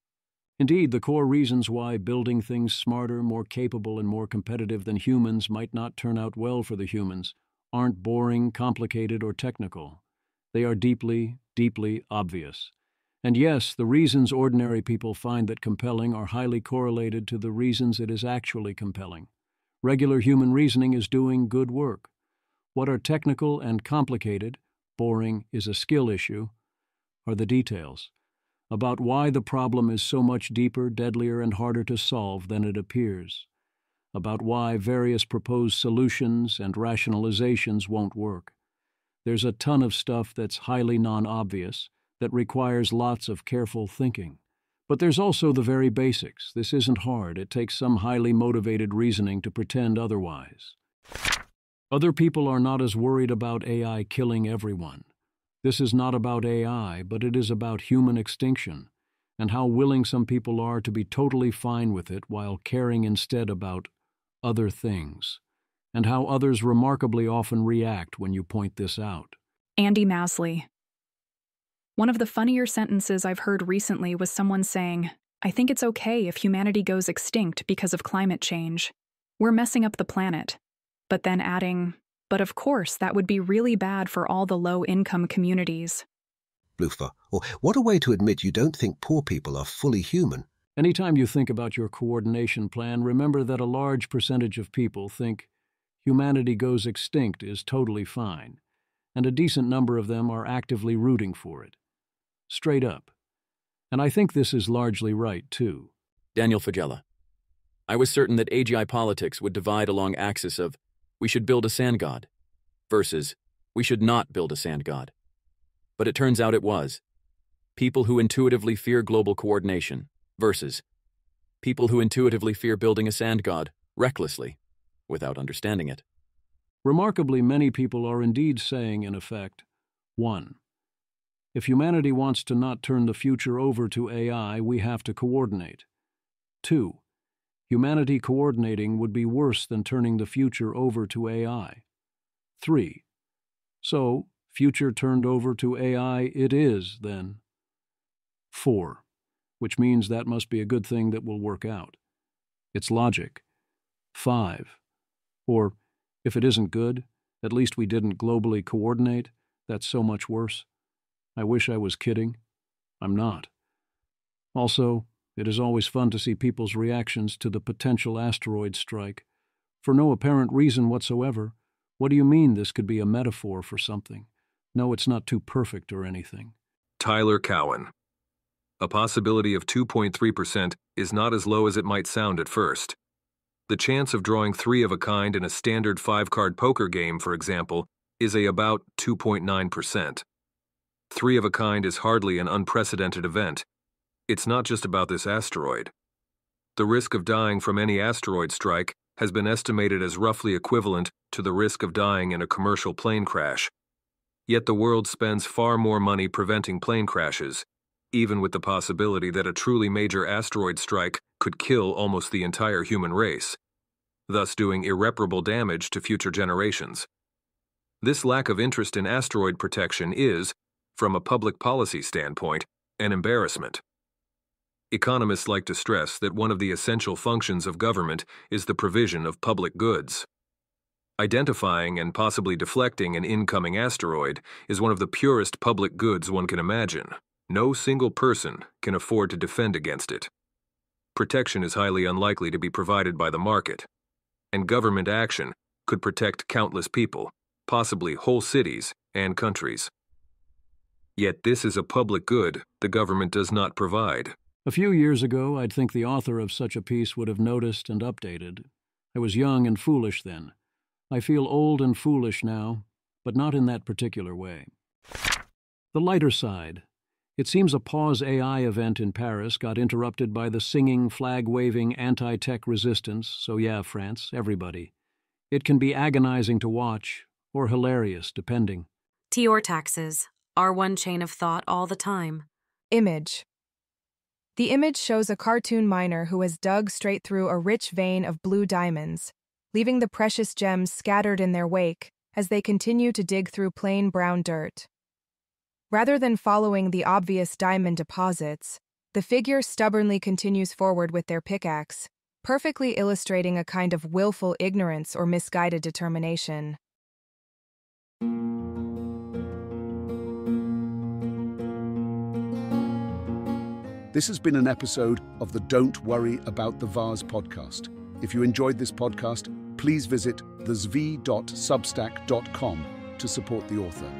Indeed, the core reasons why building things smarter, more capable, and more competitive than humans might not turn out well for the humans aren't boring, complicated, or technical. They are deeply, deeply obvious. And yes, the reasons ordinary people find that compelling are highly correlated to the reasons it is actually compelling. Regular human reasoning is doing good work. What are technical and complicated, boring is a skill issue, are the details about why the problem is so much deeper, deadlier, and harder to solve than it appears, about why various proposed solutions and rationalizations won't work. There's a ton of stuff that's highly non-obvious, that requires lots of careful thinking. But there's also the very basics. This isn't hard. It takes some highly motivated reasoning to pretend otherwise. Other people are not as worried about AI killing everyone. This is not about AI, but it is about human extinction, and how willing some people are to be totally fine with it while caring instead about other things, and how others remarkably often react when you point this out. Andy Masley. One of the funnier sentences I've heard recently was someone saying, "I think it's okay if humanity goes extinct because of climate change. We're messing up the planet." But then adding, "But of course, that would be really bad for all the low-income communities." Lufa, or what a way to admit you don't think poor people are fully human. Anytime you think about your coordination plan, remember that a large percentage of people think humanity goes extinct is totally fine, and a decent number of them are actively rooting for it. Straight up. And I think this is largely right, too. Daniel Fagella. I was certain that AGI politics would divide along axis of we should build a sand god versus we should not build a sand god. But it turns out it was. People who intuitively fear global coordination versus people who intuitively fear building a sand god recklessly, without understanding it. Remarkably, many people are indeed saying, in effect, 1. If humanity wants to not turn the future over to AI, we have to coordinate. 2. Humanity coordinating would be worse than turning the future over to AI. 3. So, future turned over to AI it is, then. 4. Which means that must be a good thing that will work out. It's logic. 5. Or, if it isn't good, at least we didn't globally coordinate. That's so much worse. I wish I was kidding. I'm not. Also, it is always fun to see people's reactions to the potential asteroid strike. For no apparent reason whatsoever. What do you mean this could be a metaphor for something? No, it's not too perfect or anything. Tyler Cowen. A possibility of 2.3% is not as low as it might sound at first. The chance of drawing 3 of a kind in a standard 5-card poker game, for example, is about 2.9%. 3 of a kind is hardly an unprecedented event. It's not just about this asteroid. The risk of dying from any asteroid strike has been estimated as roughly equivalent to the risk of dying in a commercial plane crash. Yet the world spends far more money preventing plane crashes, even with the possibility that a truly major asteroid strike could kill almost the entire human race, thus doing irreparable damage to future generations. This lack of interest in asteroid protection is, from a public policy standpoint, an embarrassment. Economists like to stress that one of the essential functions of government is the provision of public goods. Identifying and possibly deflecting an incoming asteroid is one of the purest public goods one can imagine. No single person can afford to defend against it. Protection is highly unlikely to be provided by the market, and government action could protect countless people, possibly whole cities and countries. Yet this is a public good the government does not provide. A few years ago, I'd think the author of such a piece would have noticed and updated. I was young and foolish then. I feel old and foolish now, but not in that particular way. The lighter side. It seems a Pause AI event in Paris got interrupted by the singing, flag-waving anti-tech resistance, so yeah, France, everybody. It can be agonizing to watch, or hilarious, depending. Tior taxes are one chain of thought all the time. Image. The image shows a cartoon miner who has dug straight through a rich vein of blue diamonds, leaving the precious gems scattered in their wake as they continue to dig through plain brown dirt. Rather than following the obvious diamond deposits, the figure stubbornly continues forward with their pickaxe, perfectly illustrating a kind of willful ignorance or misguided determination. This has been an episode of the Don't Worry About the Vase podcast. If you enjoyed this podcast, please visit thezv.substack.com to support the author.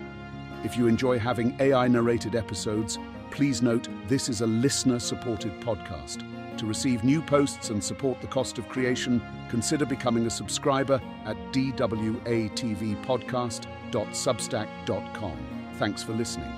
If you enjoy having AI-narrated episodes, please note this is a listener-supported podcast. To receive new posts and support the cost of creation, consider becoming a subscriber at dwatvpodcast.substack.com. Thanks for listening.